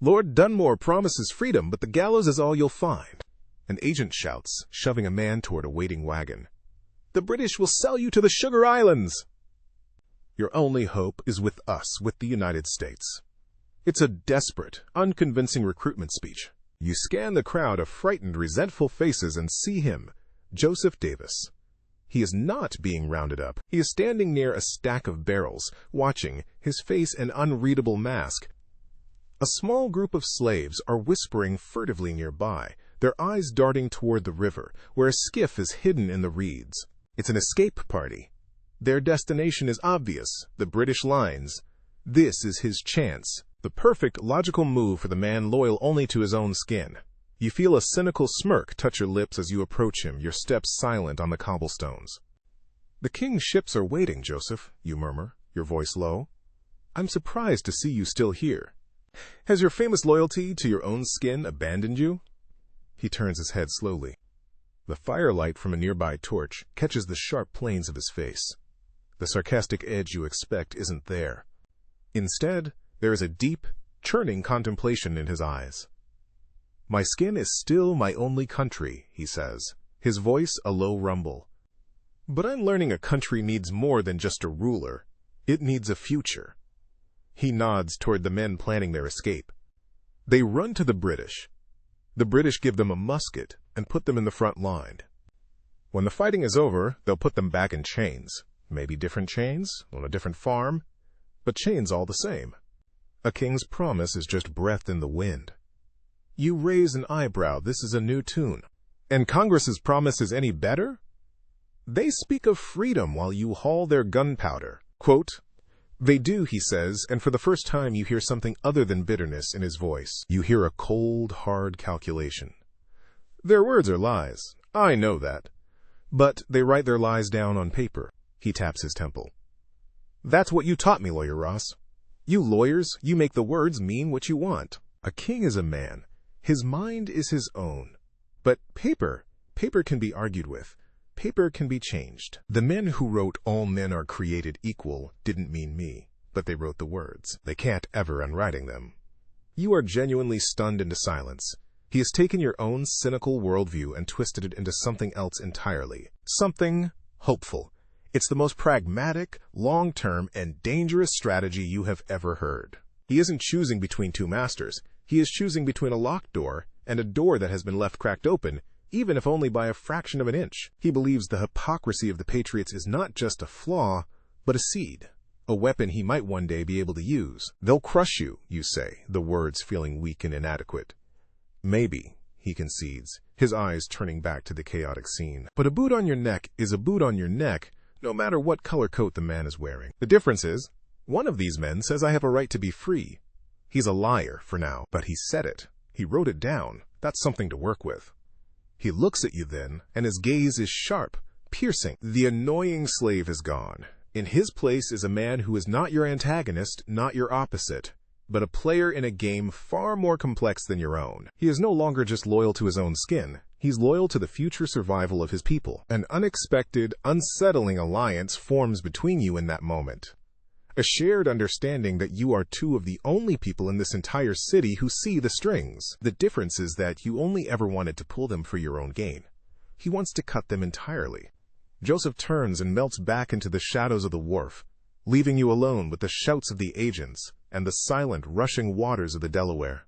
"Lord Dunmore promises freedom, but the gallows is all you'll find," an agent shouts, shoving a man toward a waiting wagon. "The British will sell you to the Sugar Islands. Your only hope is with us, with the United States." It's a desperate, unconvincing recruitment speech. You scan the crowd of frightened, resentful faces and see him, Joseph Davis. He is not being rounded up. He is standing near a stack of barrels, watching, his face an unreadable mask. A small group of slaves are whispering furtively nearby, their eyes darting toward the river, where a skiff is hidden in the reeds. It's an escape party. Their destination is obvious, the British lines. This is his chance, the perfect, logical move for the man loyal only to his own skin. You feel a cynical smirk touch your lips as you approach him, your steps silent on the cobblestones. "The king's ships are waiting, Joseph," you murmur, your voice low. "I'm surprised to see you still here. Has your famous loyalty to your own skin abandoned you?" He turns his head slowly. The firelight from a nearby torch catches the sharp planes of his face. The sarcastic edge you expect isn't there. Instead, there is a deep, churning contemplation in his eyes. "My skin is still my only country," he says, his voice a low rumble. "But I'm learning a country needs more than just a ruler. It needs a future." He nods toward the men planning their escape. They run to the British. The British give them a musket and put them in the front line. When the fighting is over, they'll put them back in chains. Maybe different chains, on a different farm, but chains all the same. A king's promise is just breath in the wind. You raise an eyebrow. This is a new tune. And Congress's promise is any better? They speak of freedom while you haul their gunpowder. Quote, "They do," he says, and for the first time you hear something other than bitterness in his voice. You hear a cold, hard calculation. "Their words are lies. I know that. But they write their lies down on paper." He taps his temple. "That's what you taught me, Lawyer Ross. You lawyers, you make the words mean what you want. A king is a man. His mind is his own. But paper can be argued with. Paper can be changed. The men who wrote 'all men are created equal' didn't mean me, but they wrote the words. They can't ever unwriting them." You are genuinely stunned into silence. He has taken your own cynical worldview and twisted it into something else entirely. Something hopeful. It's the most pragmatic, long-term, and dangerous strategy you have ever heard. He isn't choosing between two masters. He is choosing between a locked door and a door that has been left cracked open, even if only by a fraction of an inch. He believes the hypocrisy of the patriots is not just a flaw, but a seed, a weapon he might one day be able to use. "They'll crush you," you say, the words feeling weak and inadequate. "Maybe," he concedes, his eyes turning back to the chaotic scene. "But a boot on your neck is a boot on your neck, no matter what color coat the man is wearing. The difference is, one of these men says I have a right to be free. He's a liar for now, but he said it. He wrote it down. That's something to work with." He looks at you then, and his gaze is sharp, piercing. The annoying slave is gone. In his place is a man who is not your antagonist, not your opposite, but a player in a game far more complex than your own. He is no longer just loyal to his own skin. He's loyal to the future survival of his people. An unexpected, unsettling alliance forms between you in that moment. A shared understanding that you are two of the only people in this entire city who see the strings. The difference is that you only ever wanted to pull them for your own gain. He wants to cut them entirely. Joseph turns and melts back into the shadows of the wharf, leaving you alone with the shouts of the agents and the silent, rushing waters of the Delaware.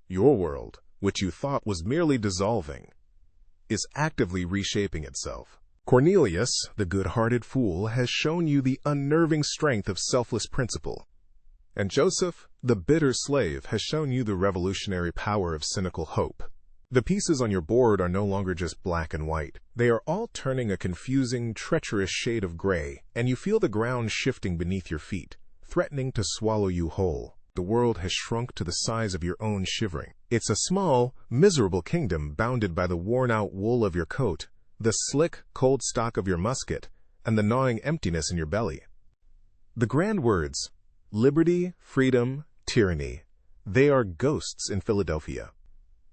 Your world, which you thought was merely dissolving, is actively reshaping itself. Cornelius, the good-hearted fool, has shown you the unnerving strength of selfless principle. And Joseph, the bitter slave, has shown you the revolutionary power of cynical hope. The pieces on your board are no longer just black and white. They are all turning a confusing, treacherous shade of gray, and you feel the ground shifting beneath your feet, threatening to swallow you whole. The world has shrunk to the size of your own shivering. It's a small, miserable kingdom bounded by the worn-out wool of your coat, the slick, cold stock of your musket, and the gnawing emptiness in your belly. The grand words, liberty, freedom, tyranny, they are ghosts in Philadelphia.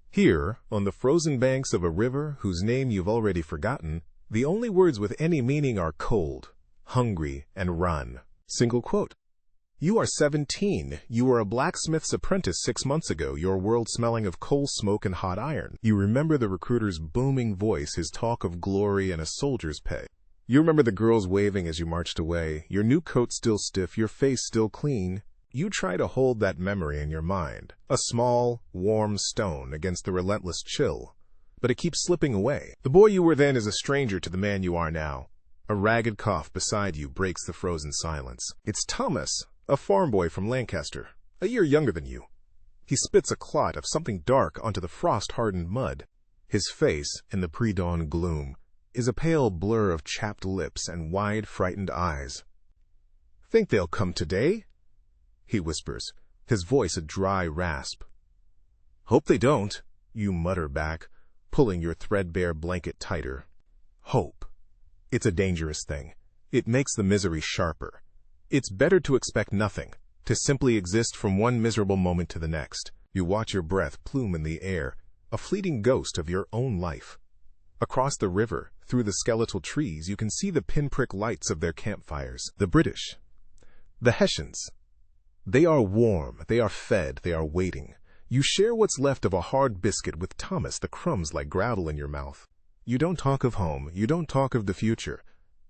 Here, on the frozen banks of a river whose name you've already forgotten, the only words with any meaning are cold, hungry, and run. Single quote. You are 17. You were a blacksmith's apprentice 6 months ago, your world smelling of coal smoke and hot iron. You remember the recruiter's booming voice, his talk of glory and a soldier's pay. You remember the girls waving as you marched away, your new coat still stiff, your face still clean. You try to hold that memory in your mind, a small, warm stone against the relentless chill, but it keeps slipping away. The boy you were then is a stranger to the man you are now. A ragged cough beside you breaks the frozen silence. It's Thomas, a farm boy from Lancaster, a year younger than you. He spits a clot of something dark onto the frost-hardened mud. His face, in the pre-dawn gloom, is a pale blur of chapped lips and wide, frightened eyes. "Think they'll come today?" he whispers, his voice a dry rasp. "Hope they don't," you mutter back, pulling your threadbare blanket tighter. Hope. It's a dangerous thing. It makes the misery sharper. It's better to expect nothing, to simply exist from one miserable moment to the next. You watch your breath plume in the air, a fleeting ghost of your own life. Across the river, through the skeletal trees, you can see the pinprick lights of their campfires. The British. The Hessians. They are warm, they are fed, they are waiting. You share what's left of a hard biscuit with Thomas, the crumbs like gravel in your mouth. You don't talk of home, you don't talk of the future.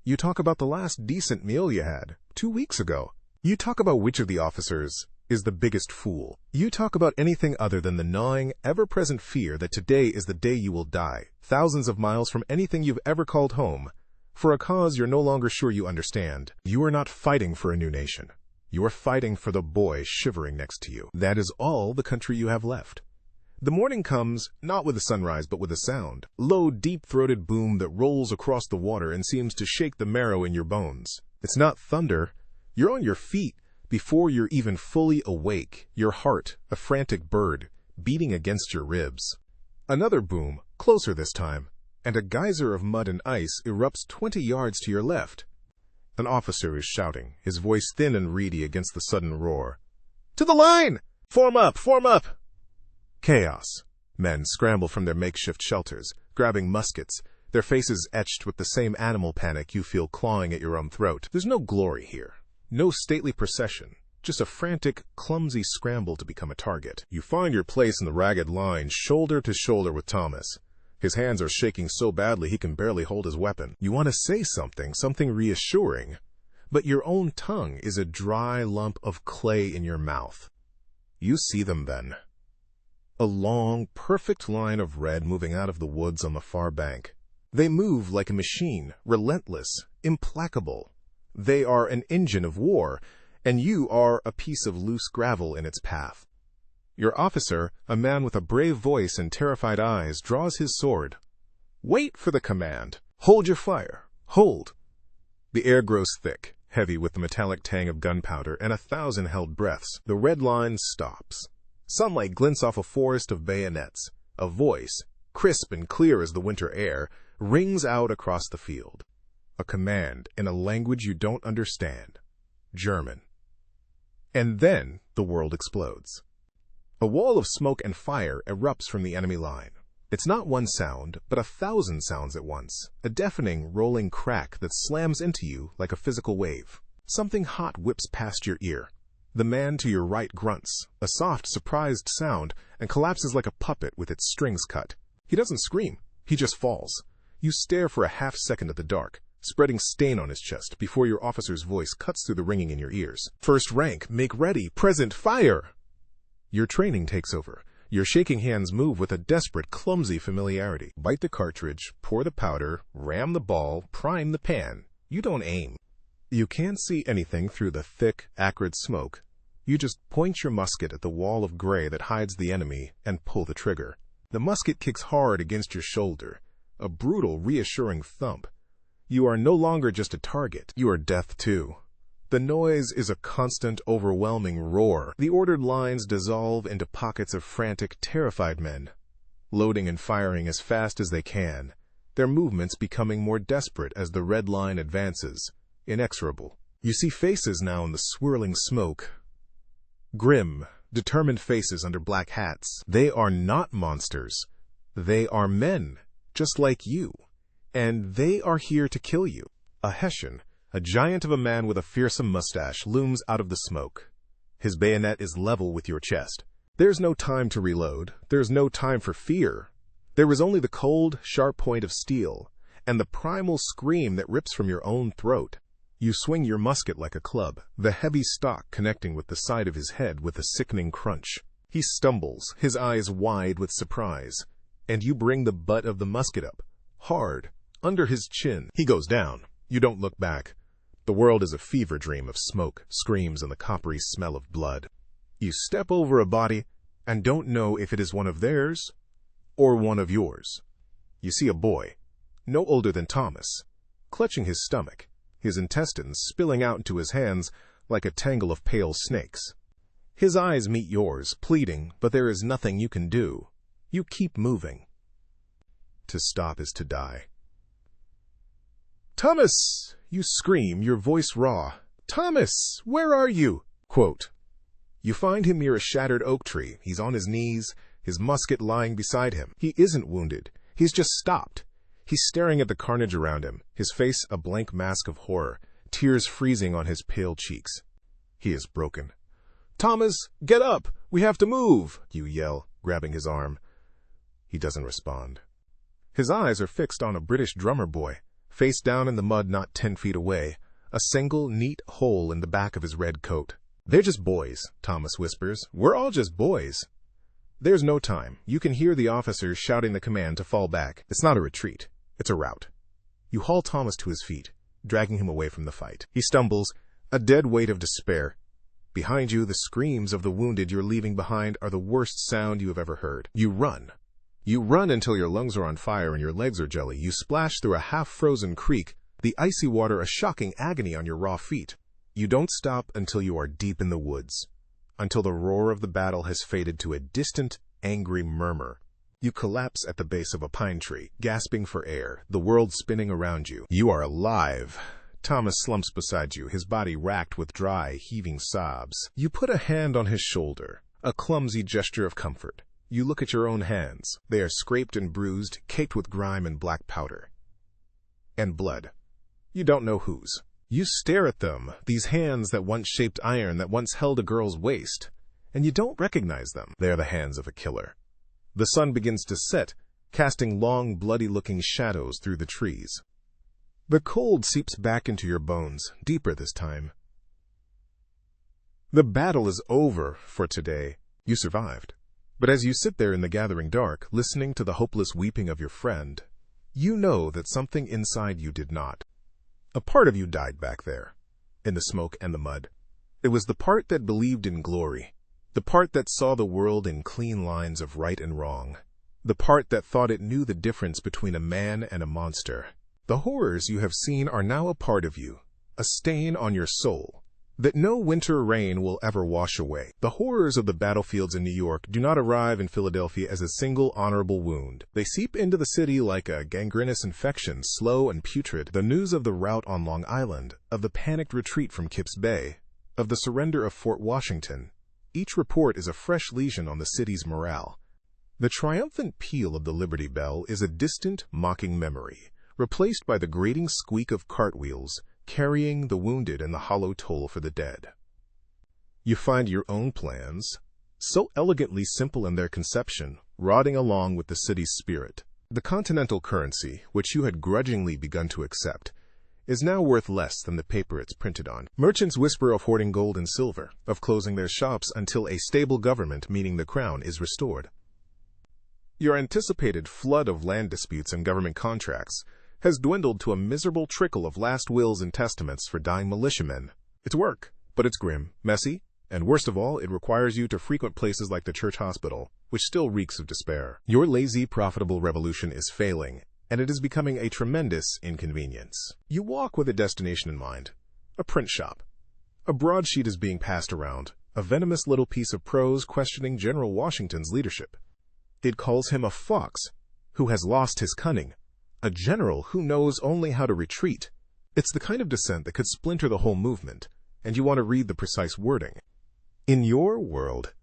You talk about the last decent meal you had 2 weeks ago. You talk about which of the officers is the biggest fool. You talk about anything other than the gnawing, ever-present fear that today is the day you will die, thousands of miles from anything you've ever called home, for a cause you're no longer sure you understand. You are not fighting for a new nation. You are fighting for the boy shivering next to you. That is all the country you have left. The morning comes, not with a sunrise, but with a sound. Low, deep-throated boom that rolls across the water and seems to shake the marrow in your bones. It's not thunder. You're on your feet before you're even fully awake, your heart, a frantic bird, beating against your ribs. Another boom, closer this time, and a geyser of mud and ice erupts 20 yards to your left. An officer is shouting, his voice thin and reedy against the sudden roar. "To the line! Form up! Form up!" Chaos. Men scramble from their makeshift shelters, grabbing muskets, their faces etched with the same animal panic you feel clawing at your own throat. There's no glory here, no stately procession, just a frantic, clumsy scramble to become a target. You find your place in the ragged line, shoulder to shoulder with Thomas. His hands are shaking so badly he can barely hold his weapon. You want to say something reassuring, but your own tongue is a dry lump of clay in your mouth. You see them then. A long, perfect line of red moving out of the woods on the far bank. They move like a machine, relentless, implacable. They are an engine of war, and you are a piece of loose gravel in its path. Your officer, a man with a brave voice and terrified eyes, draws his sword. Wait for the command. Hold your fire. Hold. The air grows thick, heavy with the metallic tang of gunpowder and 1,000 held breaths. The red line stops. Sunlight glints off a forest of bayonets. A voice, crisp and clear as the winter air, rings out across the field. A command in a language you don't understand. German. And then the world explodes. A wall of smoke and fire erupts from the enemy line. It's not one sound, but 1,000 sounds at once, a deafening, rolling crack that slams into you like a physical wave. Something hot whips past your ear. The man to your right grunts, a soft, surprised sound, and collapses like a puppet with its strings cut. He doesn't scream, he just falls. You stare for a half-second at the dark, spreading stain on his chest before your officer's voice cuts through the ringing in your ears. First rank, make ready, present, fire! Your training takes over. Your shaking hands move with a desperate, clumsy familiarity. Bite the cartridge, pour the powder, ram the ball, prime the pan. You don't aim. You can't see anything through the thick, acrid smoke. You just point your musket at the wall of gray that hides the enemy and pull the trigger. The musket kicks hard against your shoulder, a brutal, reassuring thump. You are no longer just a target. You are death too. The noise is a constant, overwhelming roar. The ordered lines dissolve into pockets of frantic, terrified men, loading and firing as fast as they can, their movements becoming more desperate as the red line advances, inexorable. You see faces now in the swirling smoke. Grim, determined faces under black hats. They are not monsters. They are men, just like you. And they are here to kill you. A Hessian, a giant of a man with a fearsome mustache, looms out of the smoke. His bayonet is level with your chest. There's no time to reload. There's no time for fear. There is only the cold, sharp point of steel, and the primal scream that rips from your own throat. You swing your musket like a club, the heavy stock connecting with the side of his head with a sickening crunch. He stumbles, his eyes wide with surprise, and you bring the butt of the musket up, hard, under his chin. He goes down. You don't look back. The world is a fever dream of smoke, screams, and the coppery smell of blood. You step over a body and don't know if it is one of theirs or one of yours. You see a boy, no older than Thomas, clutching his stomach, his intestines spilling out into his hands like a tangle of pale snakes. His eyes meet yours, pleading, but there is nothing you can do. You keep moving. To stop is to die. "Thomas!" You scream, your voice raw. "Thomas, where are you?" Quote. You find him near a shattered oak tree. He's on his knees, his musket lying beside him. He isn't wounded. He's just stopped. He's staring at the carnage around him, his face a blank mask of horror, tears freezing on his pale cheeks. He is broken. "Thomas, get up! We have to move!" you yell, grabbing his arm. He doesn't respond. His eyes are fixed on a British drummer boy, face down in the mud not 10 feet away, a single, neat hole in the back of his red coat. "They're just boys," Thomas whispers. "We're all just boys." There's no time. You can hear the officers shouting the command to fall back. It's not a retreat. It's a rout. You haul Thomas to his feet, dragging him away from the fight. He stumbles, a dead weight of despair. Behind you, the screams of the wounded you're leaving behind are the worst sound you have ever heard. You run. You run until your lungs are on fire and your legs are jelly. You splash through a half-frozen creek, the icy water a shocking agony on your raw feet. You don't stop until you are deep in the woods, until the roar of the battle has faded to a distant, angry murmur. You collapse at the base of a pine tree, gasping for air, the world spinning around you. You are alive. Thomas slumps beside you, his body racked with dry, heaving sobs. You put a hand on his shoulder, a clumsy gesture of comfort. You look at your own hands. They are scraped and bruised, caked with grime and black powder. And blood. You don't know whose. You stare at them, these hands that once shaped iron, that once held a girl's waist, and you don't recognize them. They are the hands of a killer. The sun begins to set, casting long, bloody-looking shadows through the trees. The cold seeps back into your bones, deeper this time. The battle is over for today. You survived. But as you sit there in the gathering dark, listening to the hopeless weeping of your friend, you know that something inside you did not. A part of you died back there, in the smoke and the mud. It was the part that believed in glory, the part that saw the world in clean lines of right and wrong, the part that thought it knew the difference between a man and a monster. The horrors you have seen are now a part of you, a stain on your soul, that no winter rain will ever wash away. The horrors of the battlefields in New York do not arrive in Philadelphia as a single honorable wound. They seep into the city like a gangrenous infection, slow and putrid. The news of the rout on Long Island, of the panicked retreat from Kips Bay, of the surrender of Fort Washington. Each report is a fresh lesion on the city's morale. The triumphant peal of the Liberty Bell is a distant, mocking memory, replaced by the grating squeak of cartwheels, carrying the wounded and the hollow toll for the dead. You find your own plans, so elegantly simple in their conception, rotting along with the city's spirit. The continental currency, which you had grudgingly begun to accept, is now worth less than the paper it's printed on. Merchants whisper of hoarding gold and silver, of closing their shops until a stable government, meaning the crown, is restored. Your anticipated flood of land disputes and government contracts has dwindled to a miserable trickle of last wills and testaments for dying militiamen. It's work, but it's grim, messy, and worst of all, it requires you to frequent places like the church hospital, which still reeks of despair. Your lazy, profitable revolution is failing, and it is becoming a tremendous inconvenience. You walk with a destination in mind, a print shop. A broadsheet is being passed around, a venomous little piece of prose questioning General Washington's leadership. It calls him a fox who has lost his cunning, a general who knows only how to retreat. It's the kind of dissent that could splinter the whole movement, and you want to read the precise wording. In your world,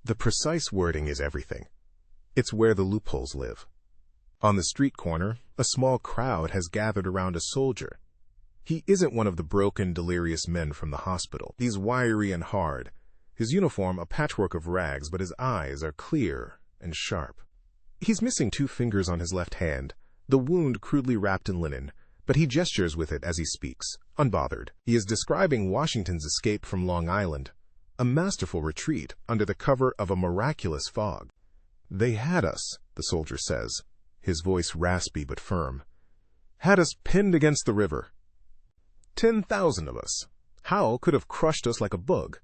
the precise wording is everything. It's where the loopholes live. On the street corner, a small crowd has gathered around a soldier. He isn't one of the broken, delirious men from the hospital. He's wiry and hard, his uniform a patchwork of rags, but his eyes are clear and sharp. He's missing 2 fingers on his left hand, the wound crudely wrapped in linen, but he gestures with it as he speaks, unbothered. He is describing Washington's escape from Long Island, a masterful retreat under the cover of a miraculous fog. They had us, the soldier says, his voice raspy but firm. Had us pinned against the river. 10,000 of us. Howe could have crushed us like a bug.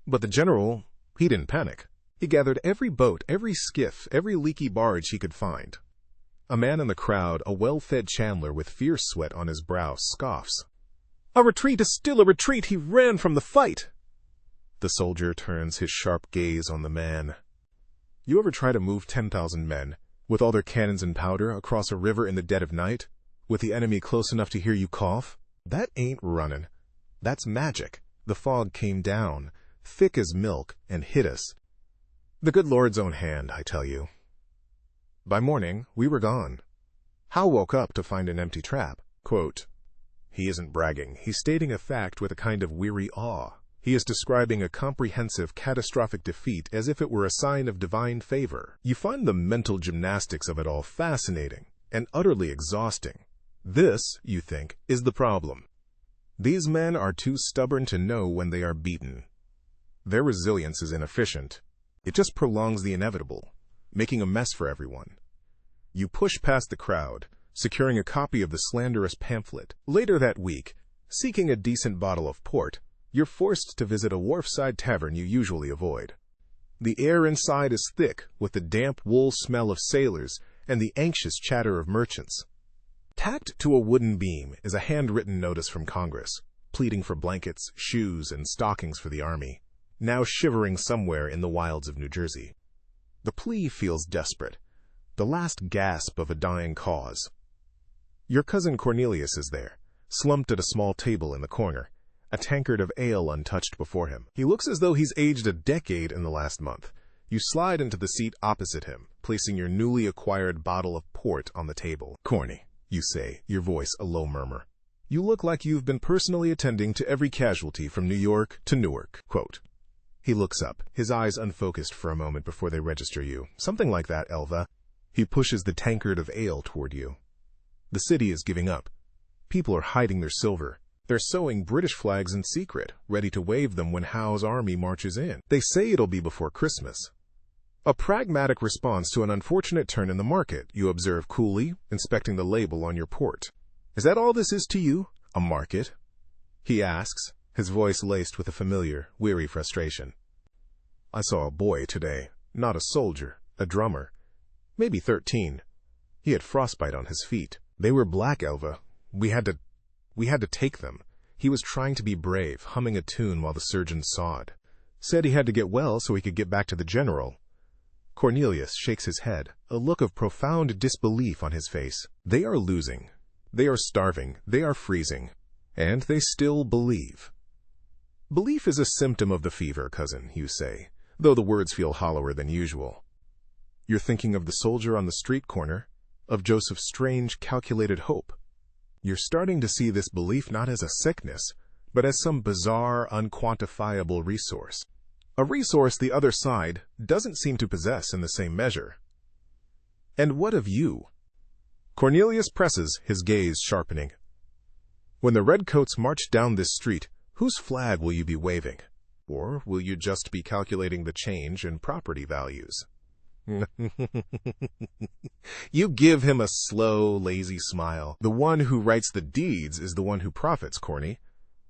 But the general, he didn't panic. He gathered every boat, every skiff, every leaky barge he could find. A man in the crowd, a well-fed chandler with fierce sweat on his brow, scoffs. A retreat is still a retreat. He ran from the fight. The soldier turns his sharp gaze on the man. You ever try to move 10,000 men, with all their cannons and powder, across a river in the dead of night, with the enemy close enough to hear you cough? That ain't running. That's magic. The fog came down, thick as milk, and hit us. The good Lord's own hand, I tell you. By morning, we were gone. Howe woke up to find an empty trap. Quote, he isn't bragging. He's stating a fact with a kind of weary awe. He is describing a comprehensive, catastrophic defeat as if it were a sign of divine favor. You find the mental gymnastics of it all fascinating and utterly exhausting. This, you think, is the problem. These men are too stubborn to know when they are beaten. Their resilience is inefficient. It just prolongs the inevitable, making a mess for everyone. You push past the crowd, securing a copy of the slanderous pamphlet. Later that week, seeking a decent bottle of port, you're forced to visit a wharfside tavern you usually avoid. The air inside is thick with the damp wool smell of sailors and the anxious chatter of merchants. Tacked to a wooden beam is a handwritten notice from Congress, pleading for blankets, shoes, and stockings for the army, now shivering somewhere in the wilds of New Jersey. The plea feels desperate, the last gasp of a dying cause. Your cousin Cornelius is there, slumped at a small table in the corner, a tankard of ale untouched before him. He looks as though he's aged a decade in the last month. You slide into the seat opposite him, placing your newly acquired bottle of port on the table. Corny, you say, your voice a low murmur. You look like you've been personally attending to every casualty from New York to Newark. Quote. He looks up, his eyes unfocused for a moment before they register you. Something like that, Elva. He pushes the tankard of ale toward you. The city is giving up. People are hiding their silver. They're sewing British flags in secret, ready to wave them when Howe's army marches in. They say it'll be before Christmas. A pragmatic response to an unfortunate turn in the market, you observe coolly, inspecting the label on your port. Is that all this is to you? A market? He asks, his voice laced with a familiar, weary frustration. I saw a boy today, not a soldier, a drummer. Maybe 13. He had frostbite on his feet. They were black, Elva. We had to take them. He was trying to be brave, humming a tune while the surgeon sawed. Said he had to get well so he could get back to the general. Cornelius shakes his head, a look of profound disbelief on his face. They are losing. They are starving. They are freezing. And they still believe. Belief is a symptom of the fever, cousin, you say, though the words feel hollower than usual. You're thinking of the soldier on the street corner, of Joseph's strange, calculated hope. You're starting to see this belief not as a sickness, but as some bizarre, unquantifiable resource. A resource the other side doesn't seem to possess in the same measure. And what of you? Cornelius presses, his gaze sharpening. When the redcoats march down this street, whose flag will you be waving? Or will you just be calculating the change in property values? You give him a slow, lazy smile. The one who writes the deeds is the one who profits, Corny,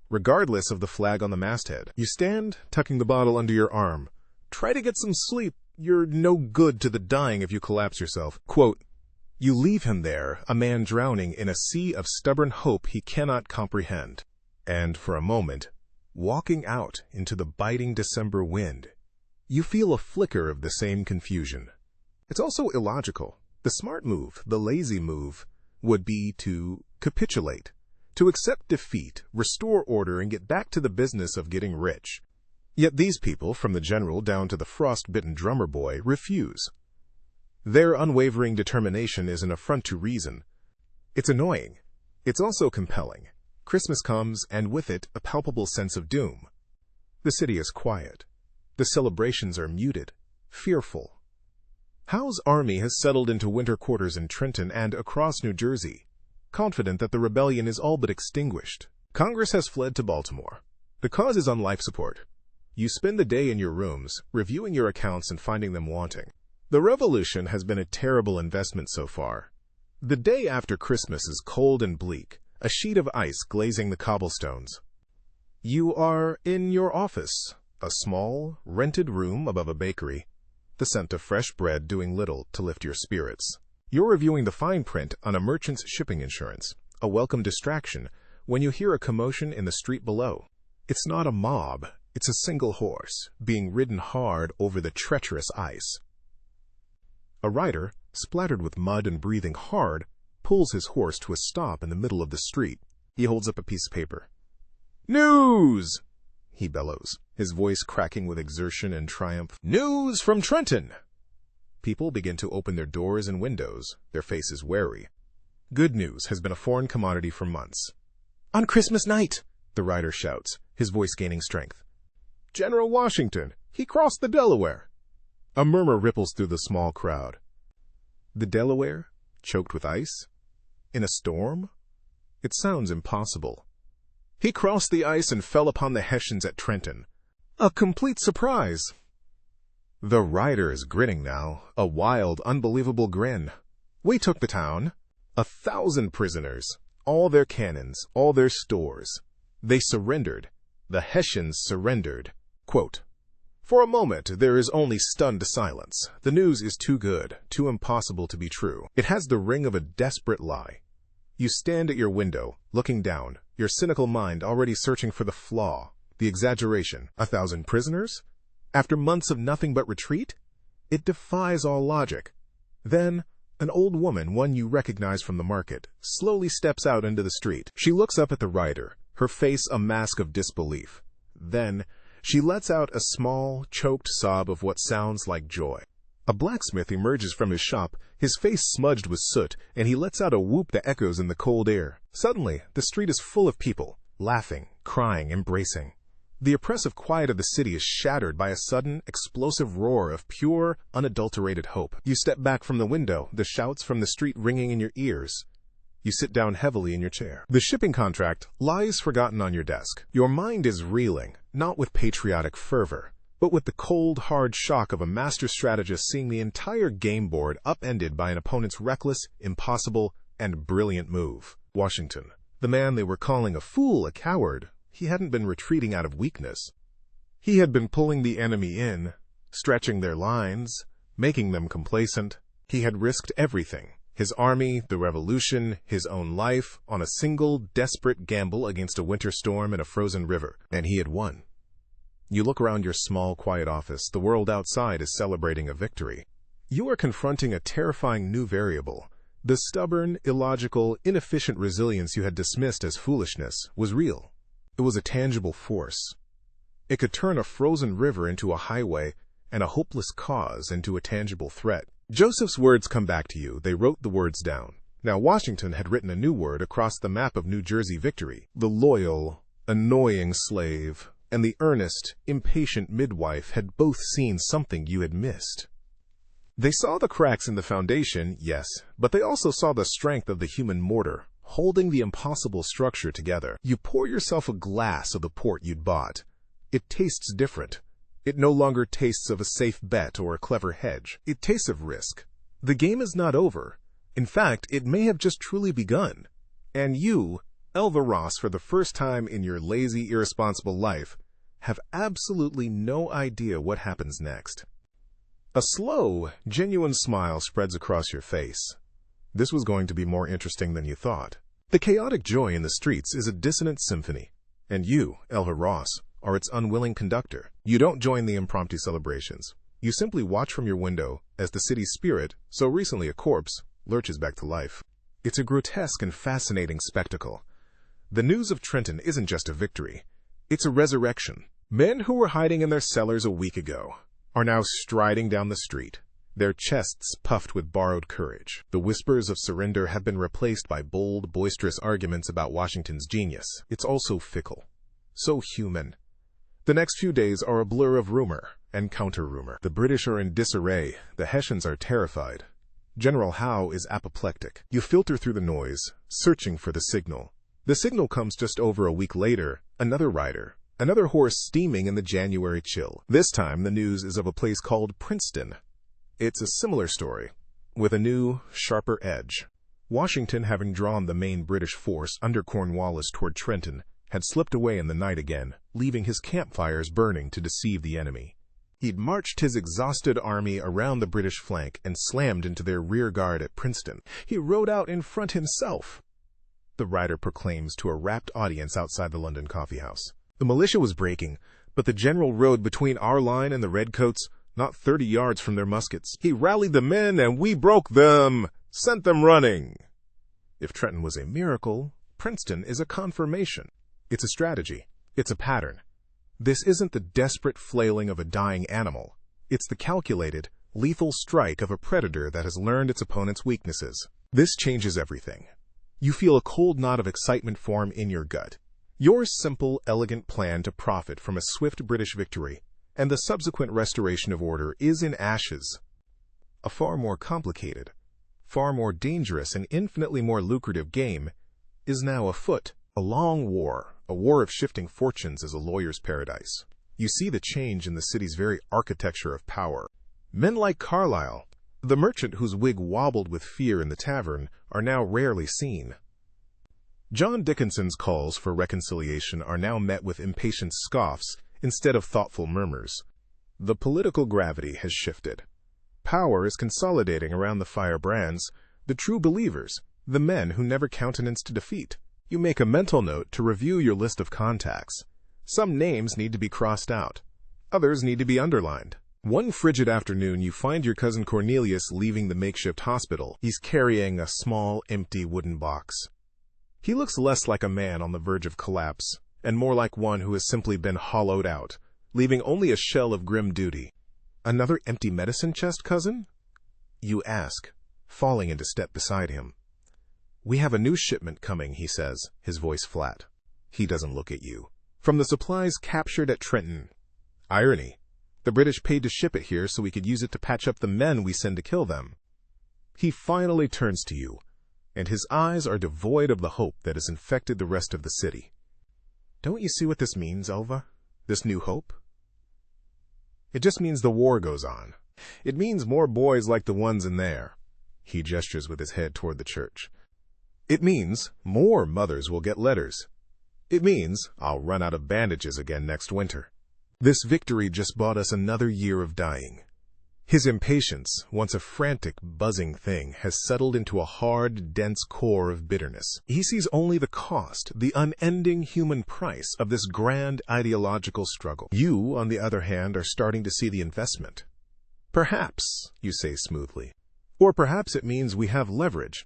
regardless of the flag on the masthead. You stand, tucking the bottle under your arm. Try to get some sleep. You're no good to the dying if you collapse yourself. Quote, you leave him there, a man drowning in a sea of stubborn hope he cannot comprehend. And for a moment, walking out into the biting December wind, you feel a flicker of the same confusion. It's also illogical. The smart move, the lazy move, would be to capitulate, to accept defeat, restore order, and get back to the business of getting rich. Yet these people, from the general down to the frost-bitten drummer boy, refuse. Their unwavering determination is an affront to reason. It's annoying. It's also compelling. Christmas comes, and with it, a palpable sense of doom. The city is quiet. The celebrations are muted, fearful. Howe's army has settled into winter quarters in Trenton and across New Jersey, confident that the rebellion is all but extinguished. Congress has fled to Baltimore. The cause is on life support. You spend the day in your rooms, reviewing your accounts and finding them wanting. The revolution has been a terrible investment so far. The day after Christmas is cold and bleak, a sheet of ice glazing the cobblestones. You are in your office, a small, rented room above a bakery, the scent of fresh bread doing little to lift your spirits. You're reviewing the fine print on a merchant's shipping insurance, a welcome distraction, when you hear a commotion in the street below. It's not a mob, it's a single horse, being ridden hard over the treacherous ice. A rider, splattered with mud and breathing hard, pulls his horse to a stop in the middle of the street. He holds up a piece of paper. News! He bellows, his voice cracking with exertion and triumph. News from Trenton! People begin to open their doors and windows, their faces wary. Good news has been a foreign commodity for months. On Christmas night, the rider shouts, his voice gaining strength. General Washington, he crossed the Delaware. A murmur ripples through the small crowd. The Delaware, choked with ice? In a storm? It sounds impossible. He crossed the ice and fell upon the Hessians at Trenton. A complete surprise. The rider is grinning now, a wild, unbelievable grin. We took the town. 1,000 prisoners, all their cannons, all their stores. They surrendered. The Hessians surrendered. Quote, for a moment, there is only stunned silence. The news is too good, too impossible to be true. It has the ring of a desperate lie. You stand at your window, looking down, your cynical mind already searching for the flaw, the exaggeration. 1,000 prisoners? After months of nothing but retreat? It defies all logic. Then, an old woman, one you recognize from the market, slowly steps out into the street. She looks up at the rider, her face a mask of disbelief. Then, she lets out a small, choked sob of what sounds like joy. A blacksmith emerges from his shop, his face smudged with soot, and he lets out a whoop that echoes in the cold air. Suddenly, the street is full of people, laughing, crying, embracing. The oppressive quiet of the city is shattered by a sudden, explosive roar of pure, unadulterated hope. You step back from the window, the shouts from the street ringing in your ears. You sit down heavily in your chair. The shipping contract lies forgotten on your desk. Your mind is reeling, not with patriotic fervor, but with the cold, hard shock of a master strategist seeing the entire game board upended by an opponent's reckless, impossible, and brilliant move. Washington, the man they were calling a fool, a coward, he hadn't been retreating out of weakness. He had been pulling the enemy in, stretching their lines, making them complacent. He had risked everything, His army, the revolution, his own life, on a single, desperate gamble against a winter storm and a frozen river. And he had won. You look around your small, quiet office. The world outside is celebrating a victory. You are confronting a terrifying new variable. The stubborn, illogical, inefficient resilience you had dismissed as foolishness was real. It was a tangible force. It could turn a frozen river into a highway and a hopeless cause into a tangible threat. Joseph's words come back to you. They wrote the words down. Now Washington had written a new word across the map of New Jersey victory. The loyal, annoying slave and the earnest, impatient midwife had both seen something you had missed. They saw the cracks in the foundation, yes, but they also saw the strength of the human mortar, holding the impossible structure together. You pour yourself a glass of the port you'd bought. It tastes different. It no longer tastes of a safe bet or a clever hedge. It tastes of risk. The game is not over. In fact, it may have just truly begun. And you, Elva Ross, for the first time in your lazy, irresponsible life, have absolutely no idea what happens next. A slow, genuine smile spreads across your face. This was going to be more interesting than you thought. The chaotic joy in the streets is a dissonant symphony, and you, Elva Ross, are its unwilling conductor. You don't join the impromptu celebrations. You simply watch from your window as the city's spirit, so recently a corpse, lurches back to life. It's a grotesque and fascinating spectacle. The news of Trenton isn't just a victory. It's a resurrection. Men who were hiding in their cellars a week ago are now striding down the street, their chests puffed with borrowed courage. The whispers of surrender have been replaced by bold, boisterous arguments about Washington's genius. It's also fickle, so human. The next few days are a blur of rumor and counter-rumor. The British are in disarray. The Hessians are terrified. General Howe is apoplectic. You filter through the noise, searching for the signal. The signal comes just over a week later. Another rider, another horse steaming in the January chill. This time the news is of a place called Princeton. It's a similar story, with a new, sharper edge. Washington, having drawn the main British force under Cornwallis toward Trenton, had slipped away in the night again, leaving his campfires burning to deceive the enemy. He'd marched his exhausted army around the British flank and slammed into their rear guard at Princeton. He rode out in front himself, the rider proclaims to a rapt audience outside the London coffee house. The militia was breaking, but the general rode between our line and the redcoats, not 30 yards from their muskets. He rallied the men, and we broke them, sent them running. If Trenton was a miracle, Princeton is a confirmation. It's a strategy. It's a pattern. This isn't the desperate flailing of a dying animal. It's the calculated, lethal strike of a predator that has learned its opponent's weaknesses. This changes everything. You feel a cold knot of excitement form in your gut. Your simple, elegant plan to profit from a swift British victory and the subsequent restoration of order is in ashes. A far more complicated, far more dangerous, and infinitely more lucrative game is now afoot. A long war, a war of shifting fortunes, is a lawyer's paradise. You see the change in the city's very architecture of power. Men like Carlyle, the merchant whose wig wobbled with fear in the tavern, are now rarely seen. John Dickinson's calls for reconciliation are now met with impatient scoffs instead of thoughtful murmurs. The political gravity has shifted. Power is consolidating around the firebrands, the true believers, the men who never countenanced defeat. You make a mental note to review your list of contacts. Some names need to be crossed out. Others need to be underlined. One frigid afternoon, you find your cousin Cornelius leaving the makeshift hospital. He's carrying a small, empty wooden box. He looks less like a man on the verge of collapse, and more like one who has simply been hollowed out, leaving only a shell of grim duty. Another empty medicine chest, cousin? You ask, falling into step beside him. We have a new shipment coming, he says, his voice flat. He doesn't look at you. From the supplies captured at Trenton. Irony. The British paid to ship it here so we could use it to patch up the men we send to kill them. He finally turns to you, and his eyes are devoid of the hope that has infected the rest of the city. Don't you see what this means, Elva? This new hope? It just means the war goes on. It means more boys like the ones in there. He gestures with his head toward the church. It means more mothers will get letters. It means I'll run out of bandages again next winter. This victory just bought us another year of dying. His impatience, once a frantic, buzzing thing, has settled into a hard, dense core of bitterness. He sees only the cost, the unending human price of this grand ideological struggle. You, on the other hand, are starting to see the investment. Perhaps, you say smoothly. Or perhaps it means we have leverage.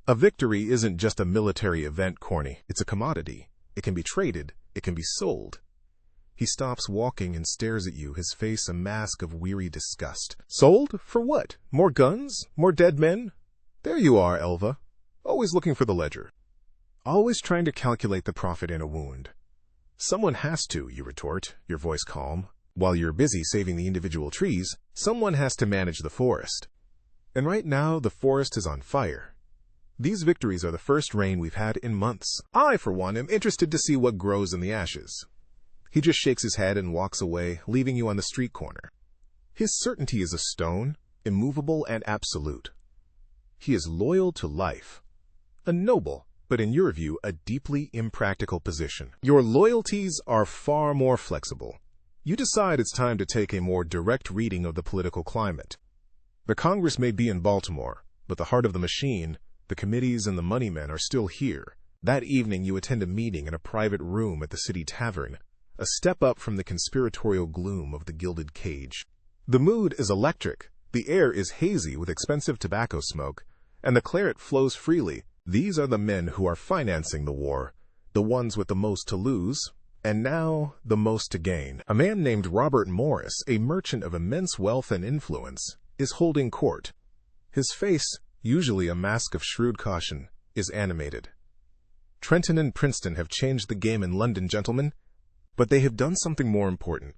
A victory isn't just a military event, Corny. It's a commodity. It can be traded. It can be sold. He stops walking and stares at you, his face a mask of weary disgust. Sold? For what? More guns? More dead men? There you are, Elva. Always looking for the ledger. Always trying to calculate the profit in a wound. Someone has to, you retort, your voice calm. While you're busy saving the individual trees, someone has to manage the forest. And right now, the forest is on fire. These victories are the first rain we've had in months. I, for one, am interested to see what grows in the ashes. He just shakes his head and walks away, leaving you on the street corner. His certainty is a stone, immovable and absolute. He is loyal to life. A noble, but in your view, a deeply impractical position. Your loyalties are far more flexible. You decide it's time to take a more direct reading of the political climate. The Congress may be in Baltimore, but the heart of the machine, the committees and the money men are still here. That evening you attend a meeting in a private room at the city tavern, a step up from the conspiratorial gloom of the gilded cage. The mood is electric, the air is hazy with expensive tobacco smoke, and the claret flows freely. These are the men who are financing the war, the ones with the most to lose, and now the most to gain. A man named Robert Morris, a merchant of immense wealth and influence, is holding court. His face, usually a mask of shrewd caution, is animated. Trenton and Princeton have changed the game in London, gentlemen. But they have done something more important.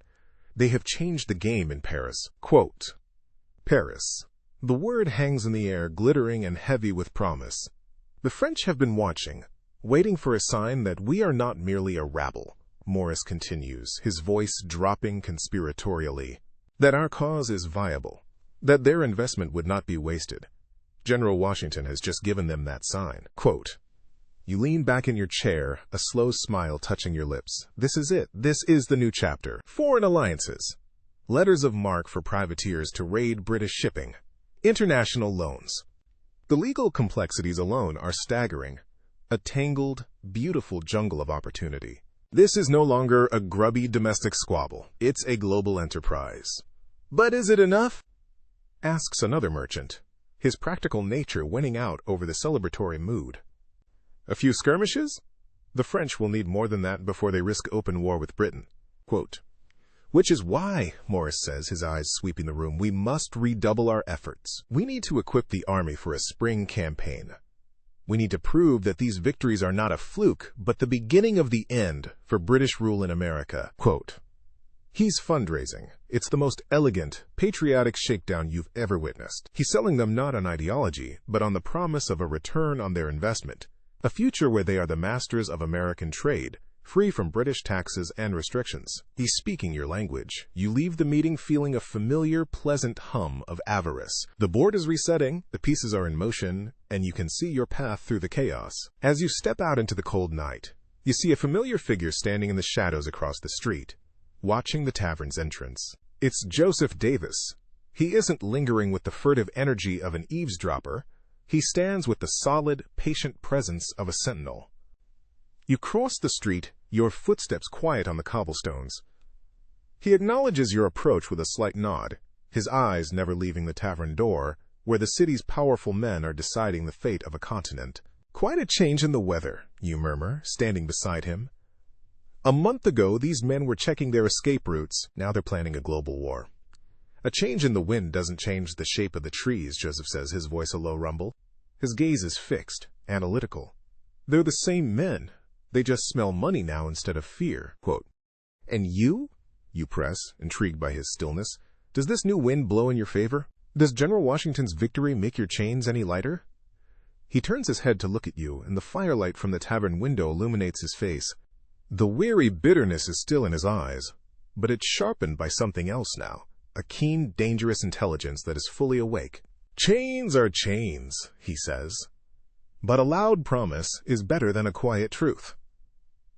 They have changed the game in Paris. Quote, Paris. The word hangs in the air, glittering and heavy with promise. The French have been watching, waiting for a sign that we are not merely a rabble, Morris continues, his voice dropping conspiratorially. That our cause is viable, that their investment would not be wasted. General Washington has just given them that sign. Quote, You lean back in your chair, a slow smile touching your lips. This is it. This is the new chapter. Foreign alliances. Letters of marque for privateers to raid British shipping. International loans. The legal complexities alone are staggering. A tangled, beautiful jungle of opportunity. This is no longer a grubby domestic squabble. It's a global enterprise. But is it enough? Asks another merchant, his practical nature winning out over the celebratory mood. A few skirmishes? The French will need more than that before they risk open war with Britain. Quote, Which is why, Morris says, his eyes sweeping the room, we must redouble our efforts. We need to equip the army for a spring campaign. We need to prove that these victories are not a fluke, but the beginning of the end for British rule in America. Quote, He's fundraising. It's the most elegant, patriotic shakedown you've ever witnessed. He's selling them not on ideology, but on the promise of a return on their investment. A future where they are the masters of American trade, free from British taxes and restrictions. He's speaking your language. You leave the meeting feeling a familiar, pleasant hum of avarice. The board is resetting, the pieces are in motion, and you can see your path through the chaos. As you step out into the cold night, you see a familiar figure standing in the shadows across the street, watching the tavern's entrance. It's Joseph Davis. He isn't lingering with the furtive energy of an eavesdropper. He stands with the solid, patient presence of a sentinel. You cross the street, your footsteps quiet on the cobblestones. He acknowledges your approach with a slight nod, his eyes never leaving the tavern door, where the city's powerful men are deciding the fate of a continent. Quite a change in the weather, you murmur, standing beside him. A month ago, these men were checking their escape routes. Now they're planning a global war. A change in the wind doesn't change the shape of the trees, Joseph says, his voice a low rumble. His gaze is fixed, analytical. They're the same men. They just smell money now instead of fear. Quote, And you press, intrigued by his stillness. Does this new wind blow in your favor? Does General Washington's victory make your chains any lighter? He turns his head to look at you, and the firelight from the tavern window illuminates his face. The weary bitterness is still in his eyes, but it's sharpened by something else now. A keen, dangerous intelligence that is fully awake. Chains are chains, he says. But a loud promise is better than a quiet truth.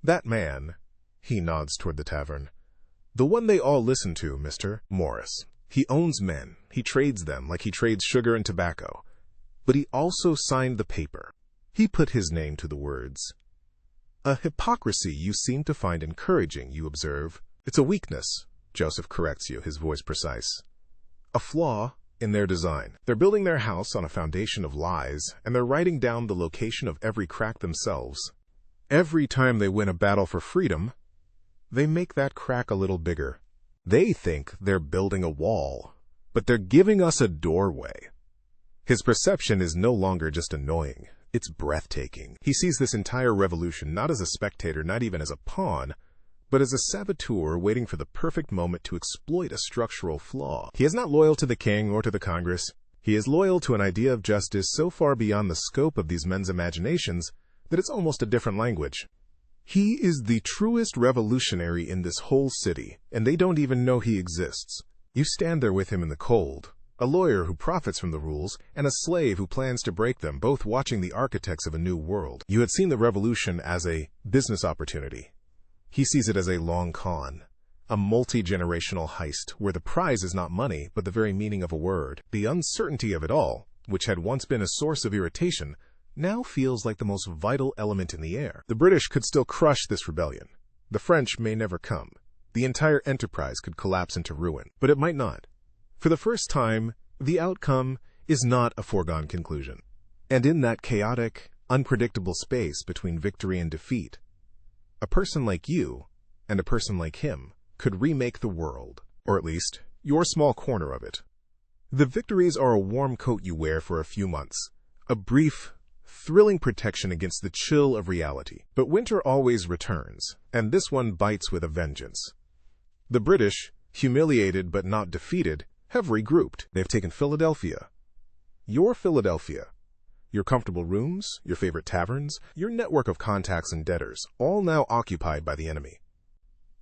That man, he nods toward the tavern. The one they all listen to, Mr. Morris. He owns men. He trades them like he trades sugar and tobacco. But he also signed the paper. He put his name to the words. A hypocrisy you seem to find encouraging, you observe. It's a weakness, Joseph corrects you, his voice precise. A flaw in their design. They're building their house on a foundation of lies, and they're writing down the location of every crack themselves. Every time they win a battle for freedom, they make that crack a little bigger. They think they're building a wall, but they're giving us a doorway. His perception is no longer just annoying. It's breathtaking. He sees this entire revolution not as a spectator, not even as a pawn, but as a saboteur waiting for the perfect moment to exploit a structural flaw. He is not loyal to the king or to the Congress. He is loyal to an idea of justice so far beyond the scope of these men's imaginations that it's almost a different language. He is the truest revolutionary in this whole city, and they don't even know he exists. You stand there with him in the cold, a lawyer who profits from the rules, and a slave who plans to break them, both watching the architects of a new world. You had seen the revolution as a business opportunity. He sees it as a long con, a multi-generational heist where the prize is not money, but the very meaning of a word. The uncertainty of it all, which had once been a source of irritation, now feels like the most vital element in the air. The British could still crush this rebellion. The French may never come. The entire enterprise could collapse into ruin, but it might not. For the first time, the outcome is not a foregone conclusion. And in that chaotic, unpredictable space between victory and defeat, a person like you and a person like him could remake the world, or at least your small corner of it. The victories are a warm coat you wear for a few months, a brief, thrilling protection against the chill of reality. But winter always returns, and this one bites with a vengeance. The British, humiliated but not defeated, have regrouped. They've taken Philadelphia. Your Philadelphia. Your comfortable rooms, your favorite taverns, your network of contacts and debtors, all now occupied by the enemy.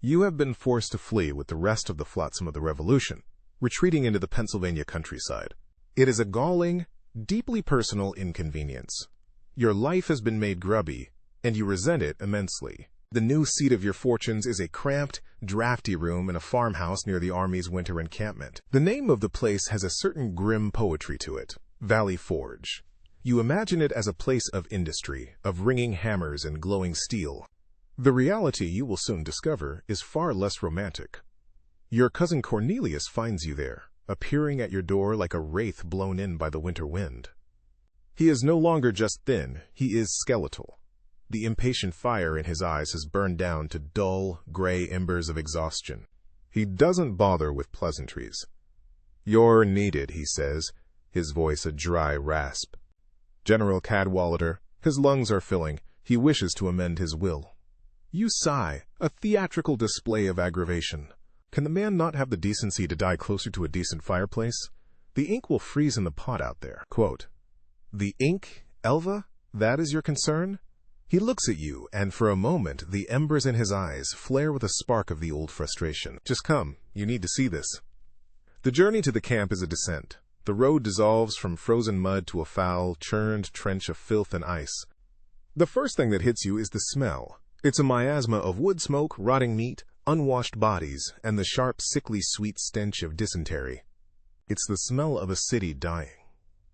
You have been forced to flee with the rest of the flotsam of the revolution, retreating into the Pennsylvania countryside. It is a galling, deeply personal inconvenience. Your life has been made grubby, and you resent it immensely. The new seat of your fortunes is a cramped, drafty room in a farmhouse near the Army's winter encampment. The name of the place has a certain grim poetry to it, Valley Forge. You imagine it as a place of industry, of ringing hammers and glowing steel. The reality, you will soon discover, is far less romantic. Your cousin Cornelius finds you there, appearing at your door like a wraith blown in by the winter wind. He is no longer just thin, he is skeletal. The impatient fire in his eyes has burned down to dull, gray embers of exhaustion. He doesn't bother with pleasantries. "You're needed," he says, his voice a dry rasp. General Cadwallader, his lungs are filling, he wishes to amend his will. You sigh, a theatrical display of aggravation. Can the man not have the decency to die closer to a decent fireplace? The ink will freeze in the pot out there. Quote, "The ink, Elva? That is your concern?" He looks at you, and for a moment, the embers in his eyes flare with a spark of the old frustration. "Just come. You need to see this." The journey to the camp is a descent. The road dissolves from frozen mud to a foul, churned trench of filth and ice. The first thing that hits you is the smell. It's a miasma of wood smoke, rotting meat, unwashed bodies, and the sharp, sickly sweet stench of dysentery. It's the smell of a city dying.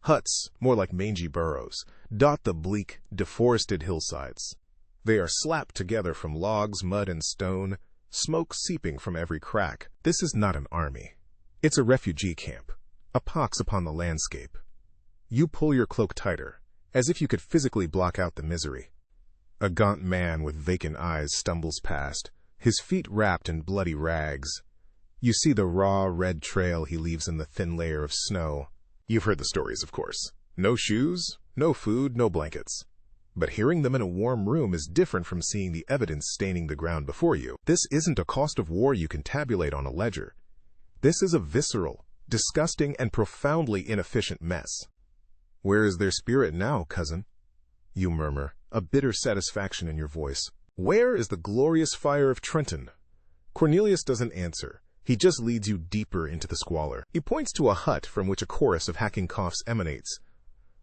Huts, more like mangy burrows, dot the bleak, deforested hillsides. They are slapped together from logs, mud, and stone, smoke seeping from every crack. This is not an army. It's a refugee camp, a pox upon the landscape. You pull your cloak tighter, as if you could physically block out the misery. A gaunt man with vacant eyes stumbles past, his feet wrapped in bloody rags. You see the raw, red trail he leaves in the thin layer of snow. You've heard the stories, of course. No shoes, no food, no blankets. But hearing them in a warm room is different from seeing the evidence staining the ground before you. This isn't a cost of war you can tabulate on a ledger. This is a visceral, disgusting, and profoundly inefficient mess. "Where is their spirit now, cousin?" You murmur, a bitter satisfaction in your voice. "Where is the glorious fire of Trenton?" Cornelius doesn't answer. He just leads you deeper into the squalor. He points to a hut from which a chorus of hacking coughs emanates.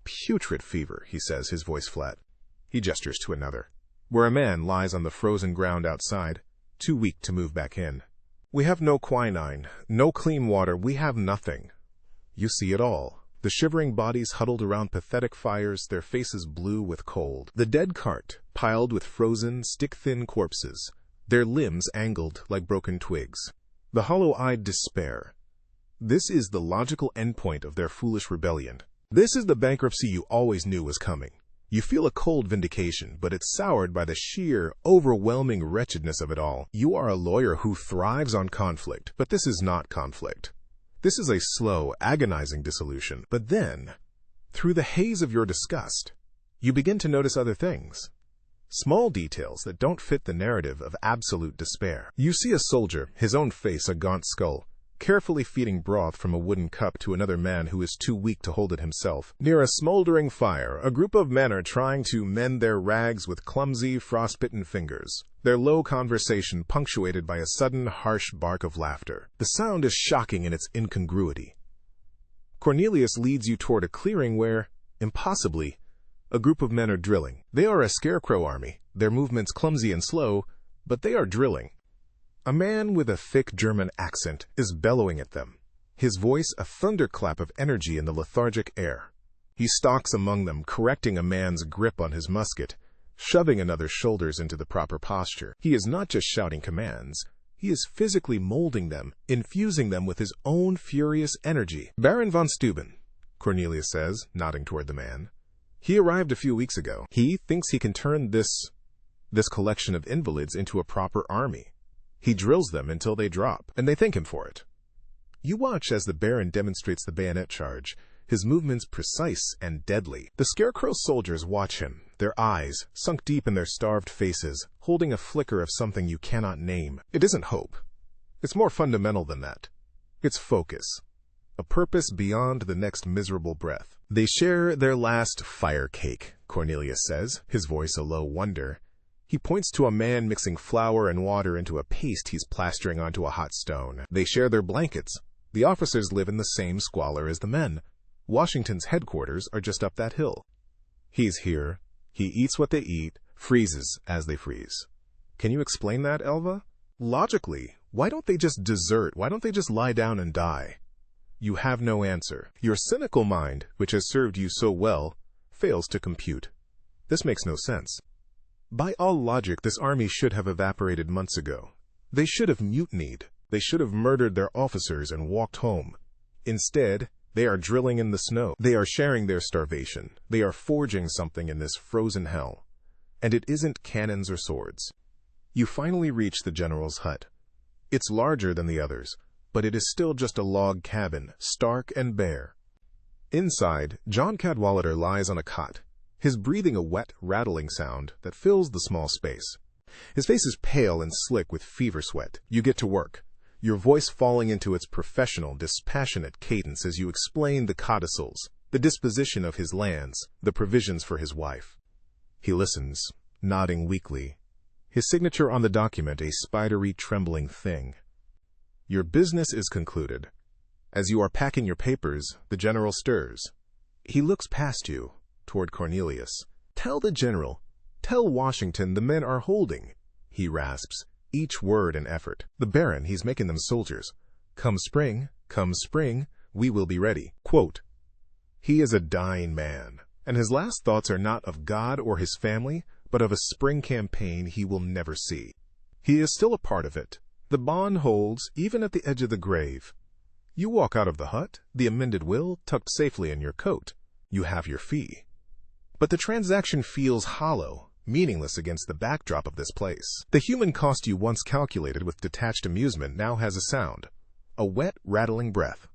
"Putrid fever," he says, his voice flat. He gestures to another, where a man lies on the frozen ground outside, too weak to move back in. We have no quinine, no clean water, we have nothing. You see it all. The shivering bodies huddled around pathetic fires, their faces blue with cold. The dead cart, piled with frozen, stick-thin corpses, their limbs angled like broken twigs. The hollow-eyed despair. This is the logical endpoint of their foolish rebellion. This is the bankruptcy you always knew was coming. You feel a cold vindication, but it's soured by the sheer, overwhelming wretchedness of it all. You are a lawyer who thrives on conflict, but this is not conflict. This is a slow, agonizing dissolution. But then, through the haze of your disgust, you begin to notice other things. Small details that don't fit the narrative of absolute despair. You see a soldier, his own face a gaunt skull, carefully feeding broth from a wooden cup to another man who is too weak to hold it himself. Near a smoldering fire, a group of men are trying to mend their rags with clumsy, frostbitten fingers, their low conversation punctuated by a sudden, harsh bark of laughter. The sound is shocking in its incongruity. Cornelius leads you toward a clearing where, impossibly, a group of men are drilling. They are a scarecrow army, their movements clumsy and slow, but they are drilling. A man with a thick German accent is bellowing at them, his voice a thunderclap of energy in the lethargic air. He stalks among them, correcting a man's grip on his musket, shoving another's shoulders into the proper posture. He is not just shouting commands, he is physically molding them, infusing them with his own furious energy. Baron von Steuben, Cornelius says, nodding toward the man. He arrived a few weeks ago. He thinks he can turn this collection of invalids into a proper army. He drills them until they drop, and they thank him for it. You watch as the Baron demonstrates the bayonet charge, his movements precise and deadly. The scarecrow soldiers watch him, their eyes, sunk deep in their starved faces, holding a flicker of something you cannot name. It isn't hope. It's more fundamental than that. It's focus. A purpose beyond the next miserable breath. They share their last fire cake, Cornelius says, his voice a low wonder. He points to a man mixing flour and water into a paste he's plastering onto a hot stone. They share their blankets. The officers live in the same squalor as the men. Washington's headquarters are just up that hill. He's here. He eats what they eat, freezes as they freeze. Can you explain that, Elva? Logically, why don't they just desert? Why don't they just lie down and die? You have no answer. Your cynical mind, which has served you so well, fails to compute. This makes no sense. By all logic, this army should have evaporated months ago. They should have mutinied. They should have murdered their officers and walked home. Instead, they are drilling in the snow. They are sharing their starvation. They are forging something in this frozen hell. And it isn't cannons or swords. You finally reach the general's hut. It's larger than the others, but it is still just a log cabin, stark and bare. Inside, John Cadwallader lies on a cot, his breathing a wet, rattling sound that fills the small space. His face is pale and slick with fever sweat. You get to work, your voice falling into its professional, dispassionate cadence as you explain the codicils, the disposition of his lands, the provisions for his wife. He listens, nodding weakly, his signature on the document a spidery, trembling thing. Your business is concluded. As you are packing your papers, the general stirs. He looks past you, toward Cornelius. Tell the general, tell Washington the men are holding, he rasps, each word an effort. The Baron, he's making them soldiers. Come spring, we will be ready. Quote, he is a dying man, and his last thoughts are not of God or his family, but of a spring campaign he will never see. He is still a part of it. The bond holds, even at the edge of the grave. You walk out of the hut, the amended will tucked safely in your coat. You have your fee. But the transaction feels hollow, meaningless against the backdrop of this place. The human cost you once calculated with detached amusement now has a sound. A wet, rattling breath.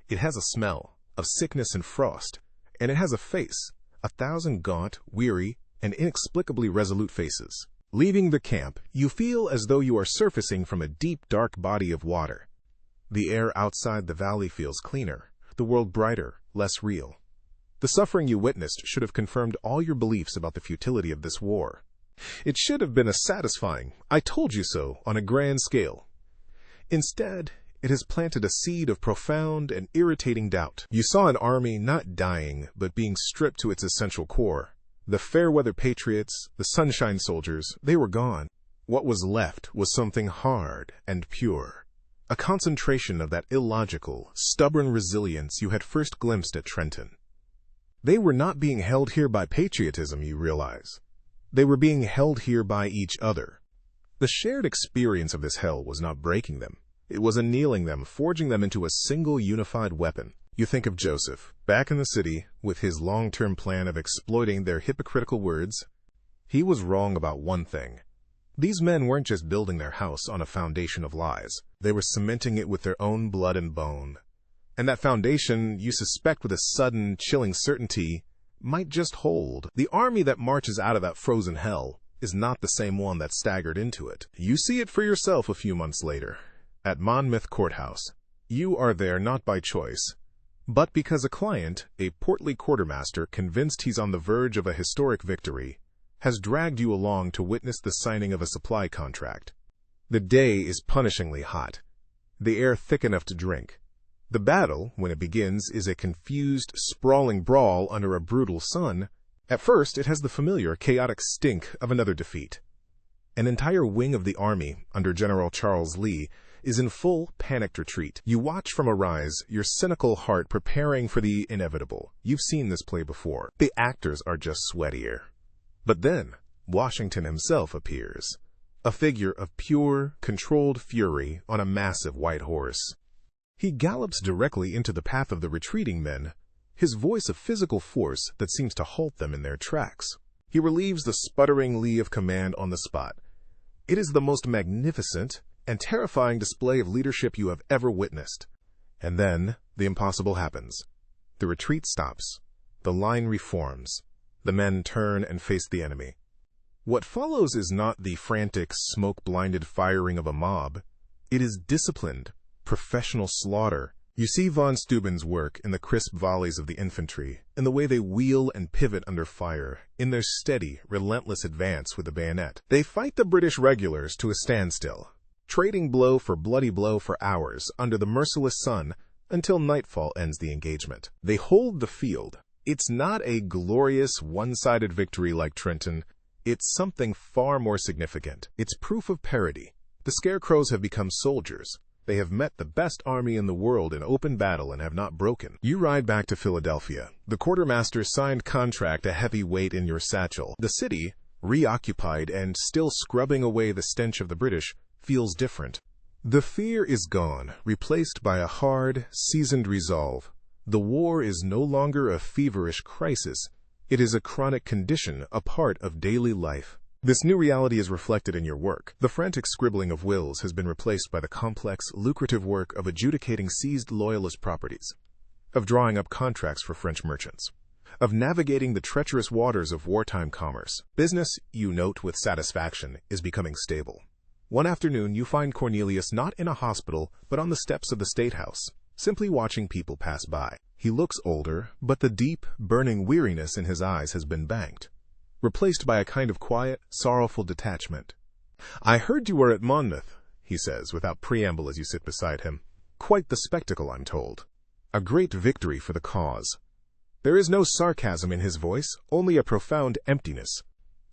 It has a smell of sickness and frost, and it has a face, 1,000 gaunt, weary, and inexplicably resolute faces. Leaving the camp, you feel as though you are surfacing from a deep, dark body of water. The air outside the valley feels cleaner, the world brighter, less real. The suffering you witnessed should have confirmed all your beliefs about the futility of this war. It should have been a satisfying, I told you so, on a grand scale. Instead, it has planted a seed of profound and irritating doubt. You saw an army not dying, but being stripped to its essential core. The fair-weather patriots, the sunshine soldiers, they were gone. What was left was something hard and pure. a concentration of that illogical, stubborn resilience you had first glimpsed at Trenton. They were not being held here by patriotism, you realize. They were being held here by each other. The shared experience of this hell was not breaking them. It was annealing them, forging them into a single unified weapon. You think of Joseph, back in the city, with his long-term plan of exploiting their hypocritical words. He was wrong about one thing. These men weren't just building their house on a foundation of lies. They were cementing it with their own blood and bone. And that foundation, you suspect with a sudden, chilling certainty, might just hold. The army that marches out of that frozen hell is not the same one that staggered into it. You see it for yourself a few months later. At Monmouth Courthouse. You are there not by choice, but because a client, a portly quartermaster convinced he's on the verge of a historic victory, has dragged you along to witness the signing of a supply contract. The day is punishingly hot, the air thick enough to drink. The battle, when it begins, is a confused, sprawling brawl under a brutal sun. At first, it has the familiar, chaotic stink of another defeat. An entire wing of the army, under General Charles Lee, is in full panicked retreat. You watch from a rise, your cynical heart preparing for the inevitable. You've seen this play before. The actors are just sweatier. But then, Washington himself appears, a figure of pure, controlled fury on a massive white horse. He gallops directly into the path of the retreating men, his voice a physical force that seems to halt them in their tracks. He relieves the sputtering Lee of command on the spot. It is the most magnificent and terrifying display of leadership you have ever witnessed. And then, the impossible happens. The retreat stops. The line reforms. The men turn and face the enemy. What follows is not the frantic, smoke-blinded firing of a mob. It is disciplined, professional slaughter. You see von Steuben's work in the crisp volleys of the infantry, in the way they wheel and pivot under fire, in their steady, relentless advance with the bayonet. They fight the British regulars to a standstill, trading blow for bloody blow for hours under the merciless sun until nightfall ends the engagement. They hold the field. It's not a glorious, one-sided victory like Trenton. It's something far more significant. It's proof of parity. The Scarecrows have become soldiers. They have met the best army in the world in open battle and have not broken. You ride back to Philadelphia. The quartermaster's signed contract a heavy weight in your satchel. The city, reoccupied and still scrubbing away the stench of the British, feels different. The fear is gone, replaced by a hard, seasoned resolve. The war is no longer a feverish crisis. It is a chronic condition, a part of daily life. This new reality is reflected in your work. The frantic scribbling of wills has been replaced by the complex, lucrative work of adjudicating seized loyalist properties, of drawing up contracts for French merchants, of navigating the treacherous waters of wartime commerce. Business, you note with satisfaction, is becoming stable. One afternoon, you find Cornelius not in a hospital, but on the steps of the State House, simply watching people pass by. He looks older, but the deep, burning weariness in his eyes has been banked, replaced by a kind of quiet, sorrowful detachment. "I heard you were at Monmouth," he says, without preamble as you sit beside him. "Quite the spectacle, I'm told. A great victory for the cause." There is no sarcasm in his voice, only a profound emptiness.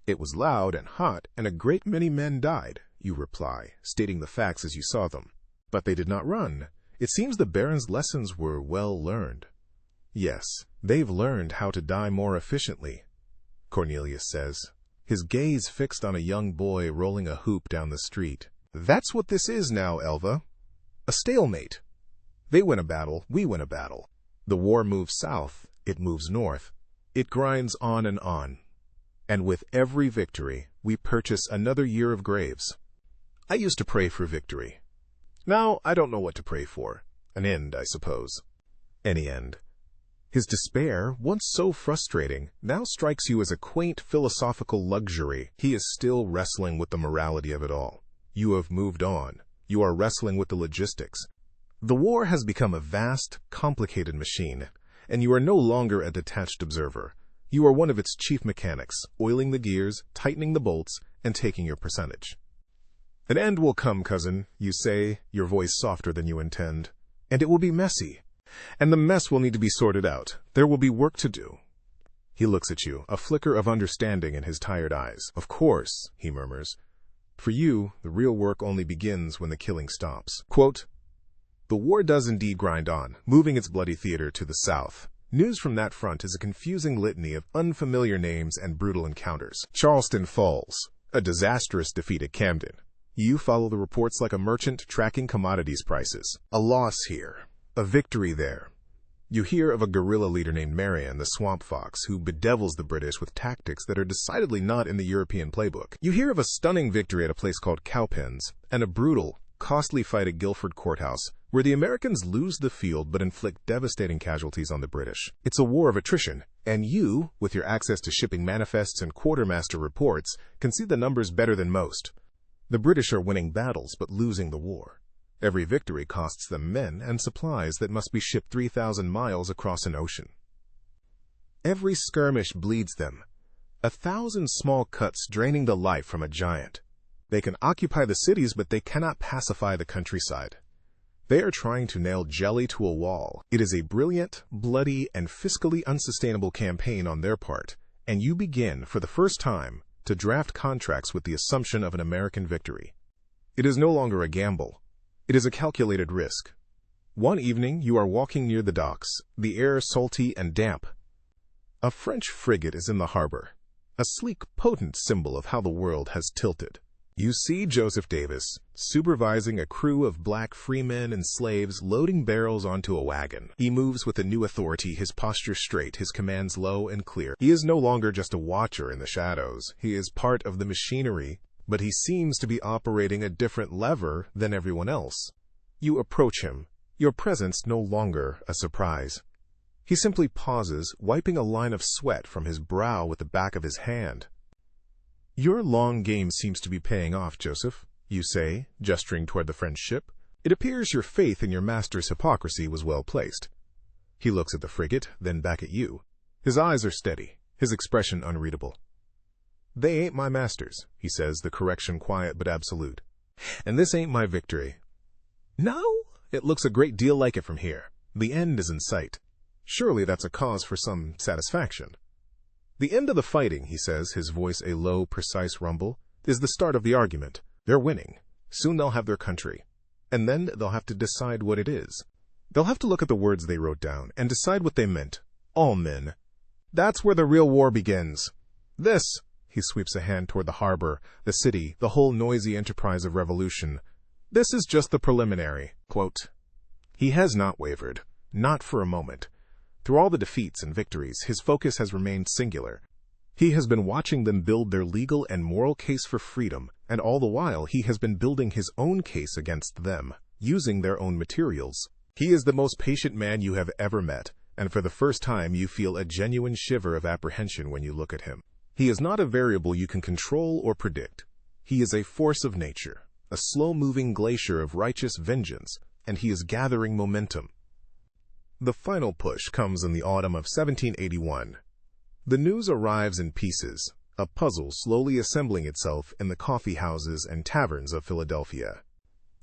"It was loud and hot, and a great many men died," you reply, stating the facts as you saw them. "But they did not run. It seems the Baron's lessons were well learned." "Yes, they've learned how to die more efficiently," Cornelius says, his gaze fixed on a young boy rolling a hoop down the street. "That's what this is now, Elva. A stalemate. They win a battle, we win a battle. The war moves south, it moves north. It grinds on. And with every victory, we purchase another year of graves. I used to pray for victory. Now I don't know what to pray for. An end, I suppose. Any end." His despair, once so frustrating, now strikes you as a quaint philosophical luxury. He is still wrestling with the morality of it all. You have moved on. You are wrestling with the logistics. The war has become a vast, complicated machine, and you are no longer a detached observer. You are one of its chief mechanics, oiling the gears, tightening the bolts, and taking your percentage. "An end will come, cousin," you say, your voice softer than you intend. "And it will be messy. And the mess will need to be sorted out. There will be work to do." He looks at you, a flicker of understanding in his tired eyes. "Of course," he murmurs. "For you, the real work only begins when the killing stops." Quote, The war does indeed grind on, moving its bloody theater to the south. News from that front is a confusing litany of unfamiliar names and brutal encounters. Charleston falls, a disastrous defeat at Camden. You follow the reports like a merchant tracking commodities prices. A loss here, a victory there. You hear of a guerrilla leader named Marion, the Swamp Fox, who bedevils the British with tactics that are decidedly not in the European playbook. You hear of a stunning victory at a place called Cowpens, and a brutal, costly fight at Guilford Courthouse, where the Americans lose the field but inflict devastating casualties on the British. It's a war of attrition, and you, with your access to shipping manifests and quartermaster reports, can see the numbers better than most. The British are winning battles but losing the war. Every victory costs them men and supplies that must be shipped 3,000 miles across an ocean. Every skirmish bleeds them, 1,000 small cuts draining the life from a giant. They can occupy the cities, but they cannot pacify the countryside. They are trying to nail jelly to a wall. It is a brilliant, bloody, and fiscally unsustainable campaign on their part, and you begin, for the first time, to draft contracts with the assumption of an American victory. It is no longer a gamble. It is a calculated risk. One evening, you are walking near the docks, the air salty and damp. A French frigate is in the harbor, a sleek, potent symbol of how the world has tilted. You see Joseph Davis, supervising a crew of black freemen and slaves loading barrels onto a wagon. He moves with a new authority, his posture straight, his commands low and clear. He is no longer just a watcher in the shadows. He is part of the machinery, but he seems to be operating a different lever than everyone else. You approach him, your presence no longer a surprise. He simply pauses, wiping a line of sweat from his brow with the back of his hand. "Your long game seems to be paying off, Joseph," you say, gesturing toward the French ship. "It appears your faith in your master's hypocrisy was well placed." He looks at the frigate, then back at you. His eyes are steady, his expression unreadable. "They ain't my masters," he says, the correction quiet but absolute. "And this ain't my victory." "No? It looks a great deal like it from here. The end is in sight. Surely that's a cause for some satisfaction." "The end of the fighting," he says, his voice a low, precise rumble, "is the start of the argument. They're winning. Soon they'll have their country. And then they'll have to decide what it is. They'll have to look at the words they wrote down and decide what they meant. All men. That's where the real war begins. This," he sweeps a hand toward the harbor, the city, the whole noisy enterprise of revolution, "this is just the preliminary." Quote, he has not wavered, not for a moment. Through all the defeats and victories, his focus has remained singular. He has been watching them build their legal and moral case for freedom, and all the while he has been building his own case against them, using their own materials. He is the most patient man you have ever met, and for the first time you feel a genuine shiver of apprehension when you look at him. He is not a variable you can control or predict. He is a force of nature, a slow-moving glacier of righteous vengeance, and he is gathering momentum. The final push comes in the autumn of 1781. The news arrives in pieces, a puzzle slowly assembling itself in the coffee houses and taverns of Philadelphia.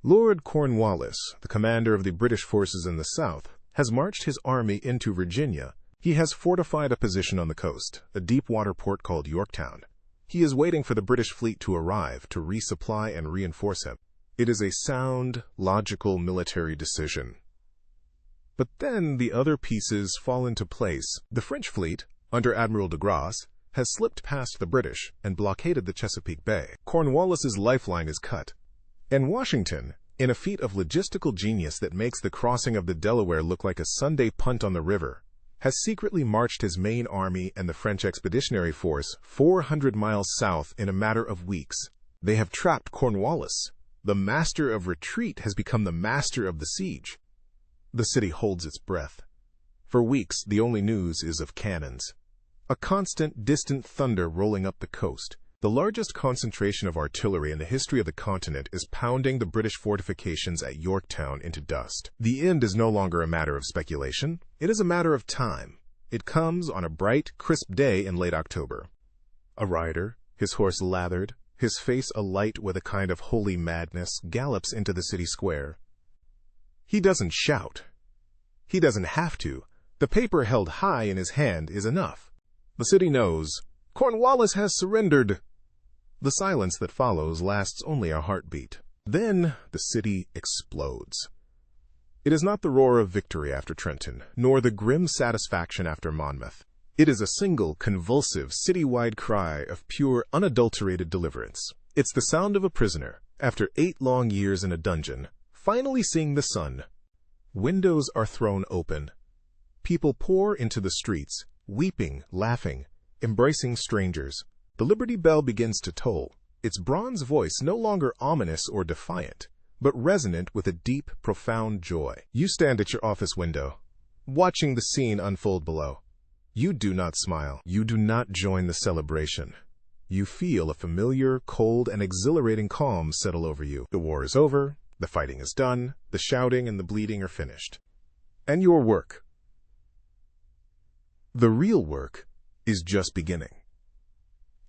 Lord Cornwallis, the commander of the British forces in the South, has marched his army into Virginia. He has fortified a position on the coast, a deep-water port called Yorktown. He is waiting for the British fleet to arrive to resupply and reinforce him. It is a sound, logical military decision. But then the other pieces fall into place. The French fleet, under Admiral de Grasse, has slipped past the British and blockaded the Chesapeake Bay. Cornwallis's lifeline is cut. And Washington, in a feat of logistical genius that makes the crossing of the Delaware look like a Sunday punt on the river, has secretly marched his main army and the French Expeditionary Force 400 miles south in a matter of weeks. They have trapped Cornwallis. The master of retreat has become the master of the siege. The city holds its breath. For weeks, the only news is of cannons. A constant, distant thunder rolling up the coast. The largest concentration of artillery in the history of the continent is pounding the British fortifications at Yorktown into dust. The end is no longer a matter of speculation. It is a matter of time. It comes on a bright, crisp day in late October. A rider, his horse lathered, his face alight with a kind of holy madness, gallops into the city square. He doesn't shout. He doesn't have to. The paper held high in his hand is enough. The city knows. Cornwallis has surrendered. The silence that follows lasts only a heartbeat. Then the city explodes. It is not the roar of victory after Trenton, nor the grim satisfaction after Monmouth. It is a single, convulsive, city-wide cry of pure, unadulterated deliverance. It's the sound of a prisoner, after 8 long years in a dungeon, finally seeing the sun. Windows are thrown open. People pour into the streets, weeping, laughing, embracing strangers. The Liberty Bell begins to toll, its bronze voice no longer ominous or defiant, but resonant with a deep, profound joy. You stand at your office window, watching the scene unfold below. You do not smile. You do not join the celebration. You feel a familiar, cold, and exhilarating calm settle over you. The war is over, the fighting is done, the shouting and the bleeding are finished. And your work, the real work, is just beginning.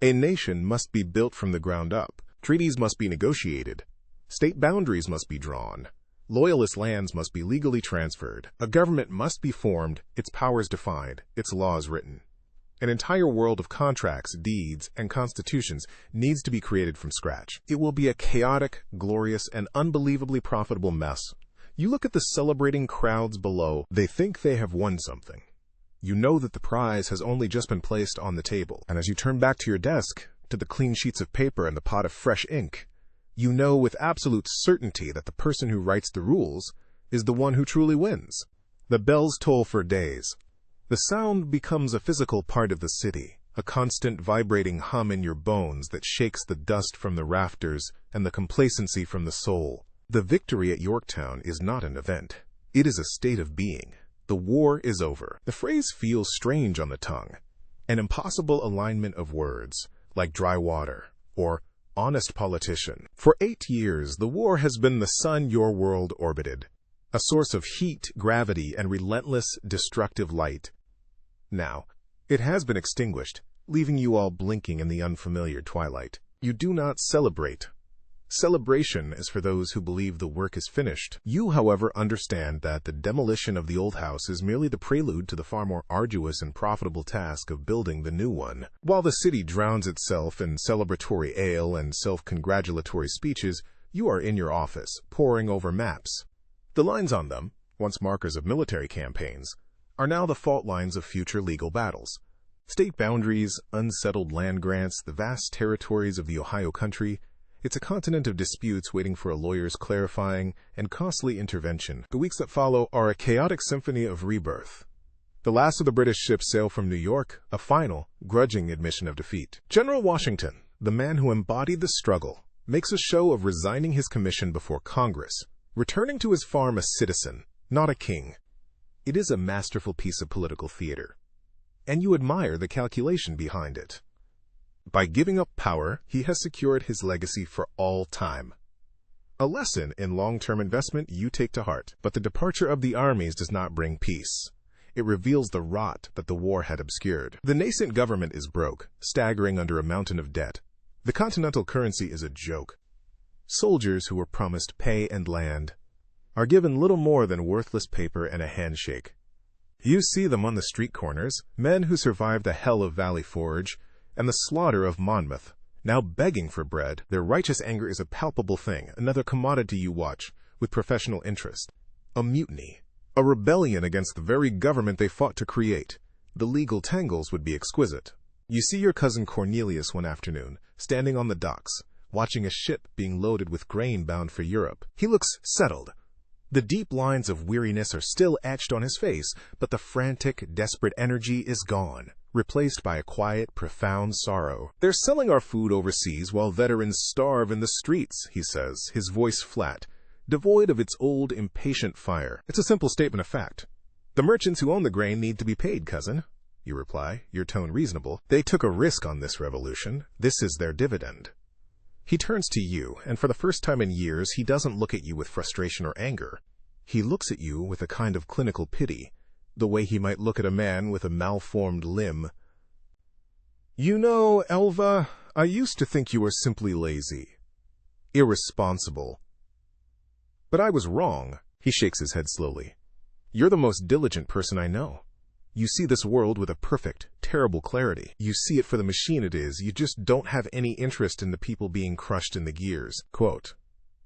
A nation must be built from the ground up. Treaties must be negotiated. State boundaries must be drawn. Loyalist lands must be legally transferred. A government must be formed, its powers defined, its laws written. An entire world of contracts, deeds, and constitutions needs to be created from scratch. It will be a chaotic, glorious, and unbelievably profitable mess. You look at the celebrating crowds below. They think they have won something. You know that the prize has only just been placed on the table. And as you turn back to your desk, to the clean sheets of paper and the pot of fresh ink, you know with absolute certainty that the person who writes the rules is the one who truly wins. The bells toll for days. The sound becomes a physical part of the city, a constant vibrating hum in your bones that shakes the dust from the rafters and the complacency from the soul. The victory at Yorktown is not an event. It is a state of being. The war is over. The phrase feels strange on the tongue, an impossible alignment of words, like dry water, or honest politician. For 8 years, the war has been the sun your world orbited, a source of heat, gravity, and relentless, destructive light. Now, it has been extinguished, leaving you all blinking in the unfamiliar twilight. You do not celebrate. Celebration is for those who believe the work is finished. You, however, understand that the demolition of the old house is merely the prelude to the far more arduous and profitable task of building the new one. While the city drowns itself in celebratory ale and self-congratulatory speeches, you are in your office, poring over maps. The lines on them, once markers of military campaigns, are now the fault lines of future legal battles. State boundaries, unsettled land grants, the vast territories of the Ohio country. It's a continent of disputes waiting for a lawyer's clarifying and costly intervention. The weeks that follow are a chaotic symphony of rebirth. The last of the British ships sail from New York, a final, grudging admission of defeat. General Washington, the man who embodied the struggle, makes a show of resigning his commission before Congress, returning to his farm a citizen, not a king. It is a masterful piece of political theater, and you admire the calculation behind it. By giving up power, he has secured his legacy for all time. A lesson in long-term investment you take to heart. But the departure of the armies does not bring peace. It reveals the rot that the war had obscured. The nascent government is broke, staggering under a mountain of debt. The continental currency is a joke. Soldiers who were promised pay and land are given little more than worthless paper and a handshake. You see them on the street corners, men who survived the hell of Valley Forge and the slaughter of Monmouth, now begging for bread. Their righteous anger is a palpable thing, another commodity you watch with professional interest. A mutiny, a rebellion against the very government they fought to create. The legal tangles would be exquisite. You see your cousin Cornelius one afternoon, standing on the docks, watching a ship being loaded with grain bound for Europe. He looks settled. The deep lines of weariness are still etched on his face, but the frantic, desperate energy is gone, replaced by a quiet, profound sorrow. They're selling our food overseas while veterans starve in the streets, he says, his voice flat, devoid of its old, impatient fire. It's a simple statement of fact. The merchants who own the grain need to be paid, cousin, you reply, your tone reasonable. They took a risk on this revolution. This is their dividend. He turns to you, and for the first time in years, he doesn't look at you with frustration or anger. He looks at you with a kind of clinical pity, the way he might look at a man with a malformed limb. You know, Elva, I used to think you were simply lazy, irresponsible. But I was wrong. He shakes his head slowly. You're the most diligent person I know. You see this world with a perfect, terrible clarity. You see it for the machine it is. You just don't have any interest in the people being crushed in the gears. Quote,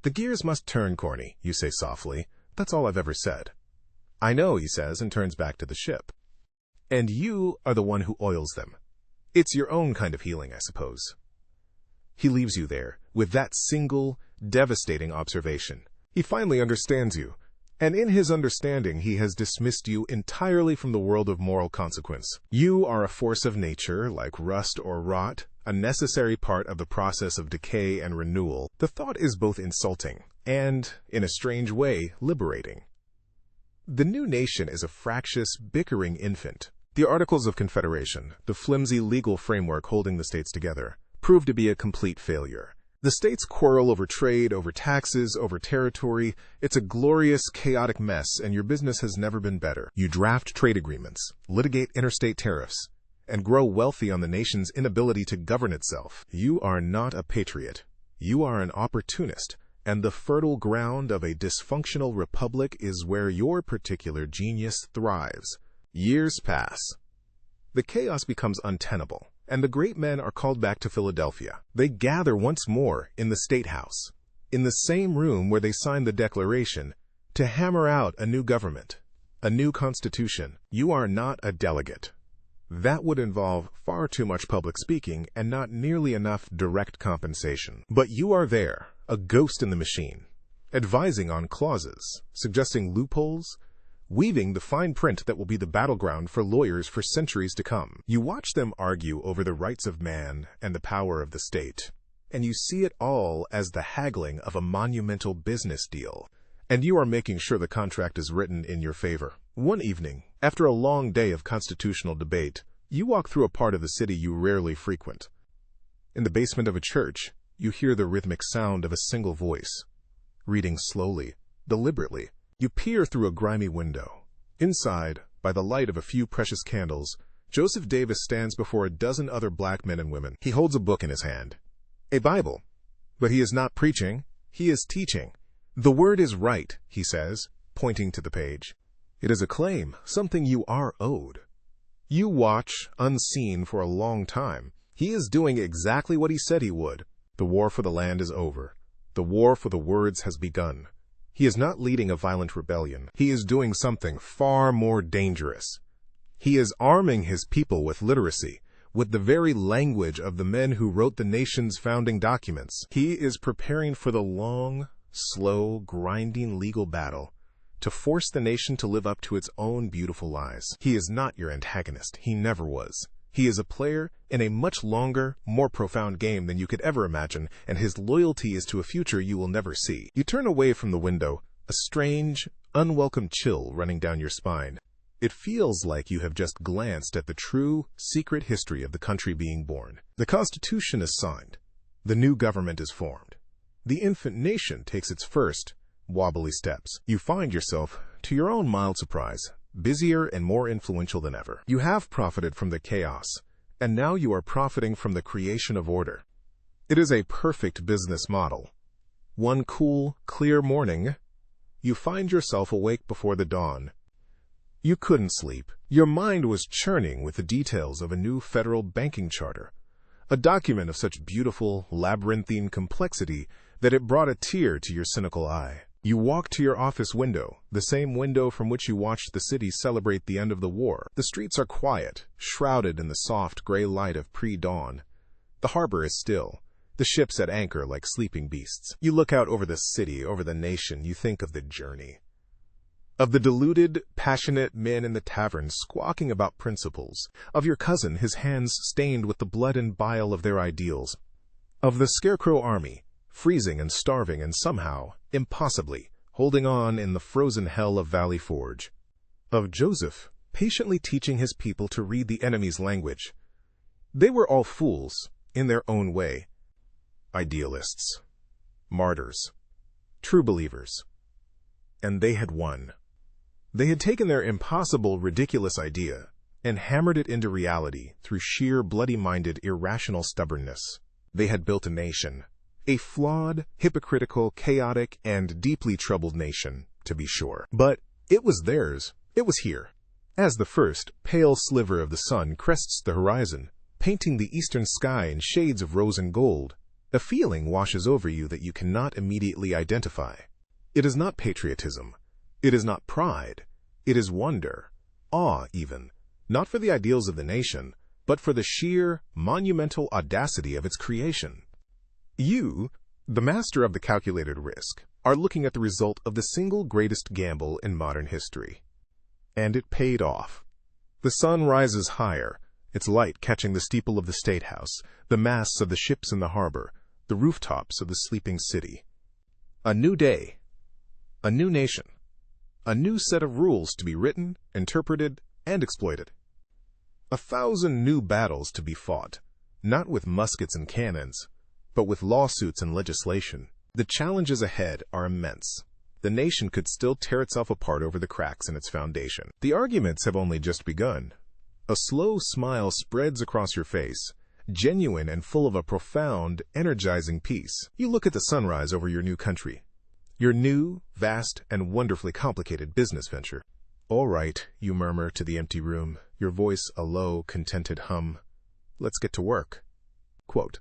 the gears must turn, Corny, you say softly, That's all I've ever said. I know, he says, and turns back to the ship. And you are the one who oils them. It's your own kind of healing, I suppose. He leaves you there with that single, devastating observation. He finally understands you, and in his understanding he has dismissed you entirely from the world of moral consequence. You are a force of nature, like rust or rot, a necessary part of the process of decay and renewal. The thought is both insulting and, in a strange way, liberating. The new nation is a fractious, bickering infant. The Articles of Confederation, the flimsy legal framework holding the states together, proved to be a complete failure. The states quarrel over trade, over taxes, over territory. It's a glorious, chaotic mess, and your business has never been better. You draft trade agreements, litigate interstate tariffs, and grow wealthy on the nation's inability to govern itself. You are not a patriot. You are an opportunist, and the fertile ground of a dysfunctional republic is where your particular genius thrives. Years pass. The chaos becomes untenable, and the great men are called back to Philadelphia. They gather once more in the State House, in the same room where they signed the Declaration, to hammer out a new government, a new constitution. You are not a delegate. That would involve far too much public speaking and not nearly enough direct compensation. But you are there, a ghost in the machine, advising on clauses, suggesting loopholes, weaving the fine print that will be the battleground for lawyers for centuries to come. You watch them argue over the rights of man and the power of the state, and you see it all as the haggling of a monumental business deal, and you are making sure the contract is written in your favor. One evening, after a long day of constitutional debate, you walk through a part of the city you rarely frequent. In the basement of a church, you hear the rhythmic sound of a single voice, reading slowly, deliberately. You peer through a grimy window. Inside, by the light of a few precious candles, Joseph Davis stands before a dozen other black men and women. He holds a book in his hand, a Bible. But he is not preaching, he is teaching. The word is right, he says, pointing to the page. It is a claim, something you are owed. You watch, unseen for a long time. He is doing exactly what he said he would. The war for the land is over. The war for the words has begun. He is not leading a violent rebellion. He is doing something far more dangerous. He is arming his people with literacy, with the very language of the men who wrote the nation's founding documents. He is preparing for the long, slow, grinding legal battle to force the nation to live up to its own beautiful lies. He is not your antagonist. He never was. He is a player in a much longer, more profound game than you could ever imagine, and his loyalty is to a future you will never see. You turn away from the window, a strange, unwelcome chill running down your spine. It feels like you have just glanced at the true, secret history of the country being born. The Constitution is signed. The new government is formed. The infant nation takes its first, wobbly steps. You find yourself, to your own mild surprise, busier and more influential than ever. You have profited from the chaos, and now you are profiting from the creation of order. It is a perfect business model. One cool, clear morning, you find yourself awake before the dawn. You couldn't sleep. Your mind was churning with the details of a new federal banking charter, a document of such beautiful, labyrinthine complexity that it brought a tear to your cynical eye. You walk to your office window, the same window from which you watched the city celebrate the end of the war. The streets are quiet, shrouded in the soft gray light of pre-dawn. The harbor is still, the ships at anchor like sleeping beasts. You look out over the city, over the nation. You think of the journey, of the deluded, passionate men in the taverns squawking about principles, of your cousin, his hands stained with the blood and bile of their ideals, of the Scarecrow Army, freezing and starving and somehow, impossibly, holding on in the frozen hell of Valley Forge, of Joseph, patiently teaching his people to read the enemy's language. They were all fools, in their own way. Idealists, martyrs, true believers. And they had won. They had taken their impossible, ridiculous idea and hammered it into reality through sheer, bloody-minded, irrational stubbornness. They had built a nation. A flawed, hypocritical, chaotic, and deeply troubled nation, to be sure. But it was theirs. It was here. As the first, pale sliver of the sun crests the horizon, painting the eastern sky in shades of rose and gold, a feeling washes over you that you cannot immediately identify. It is not patriotism. It is not pride. It is wonder, awe even, not for the ideals of the nation, but for the sheer, monumental audacity of its creation. You, the master of the calculated risk, are looking at the result of the single greatest gamble in modern history. And it paid off. The sun rises higher, its light catching the steeple of the State House, the masts of the ships in the harbor, the rooftops of the sleeping city. A new day, a new nation, a new set of rules to be written, interpreted, and exploited. 1,000 new battles to be fought, not with muskets and cannons, but with lawsuits and legislation. The challenges ahead are immense. The nation could still tear itself apart over the cracks in its foundation. The arguments have only just begun. A slow smile spreads across your face, genuine and full of a profound, energizing peace. You look at the sunrise over your new country, your new, vast, and wonderfully complicated business venture. All right, you murmur to the empty room, your voice a low, contented hum. Let's get to work. Quote,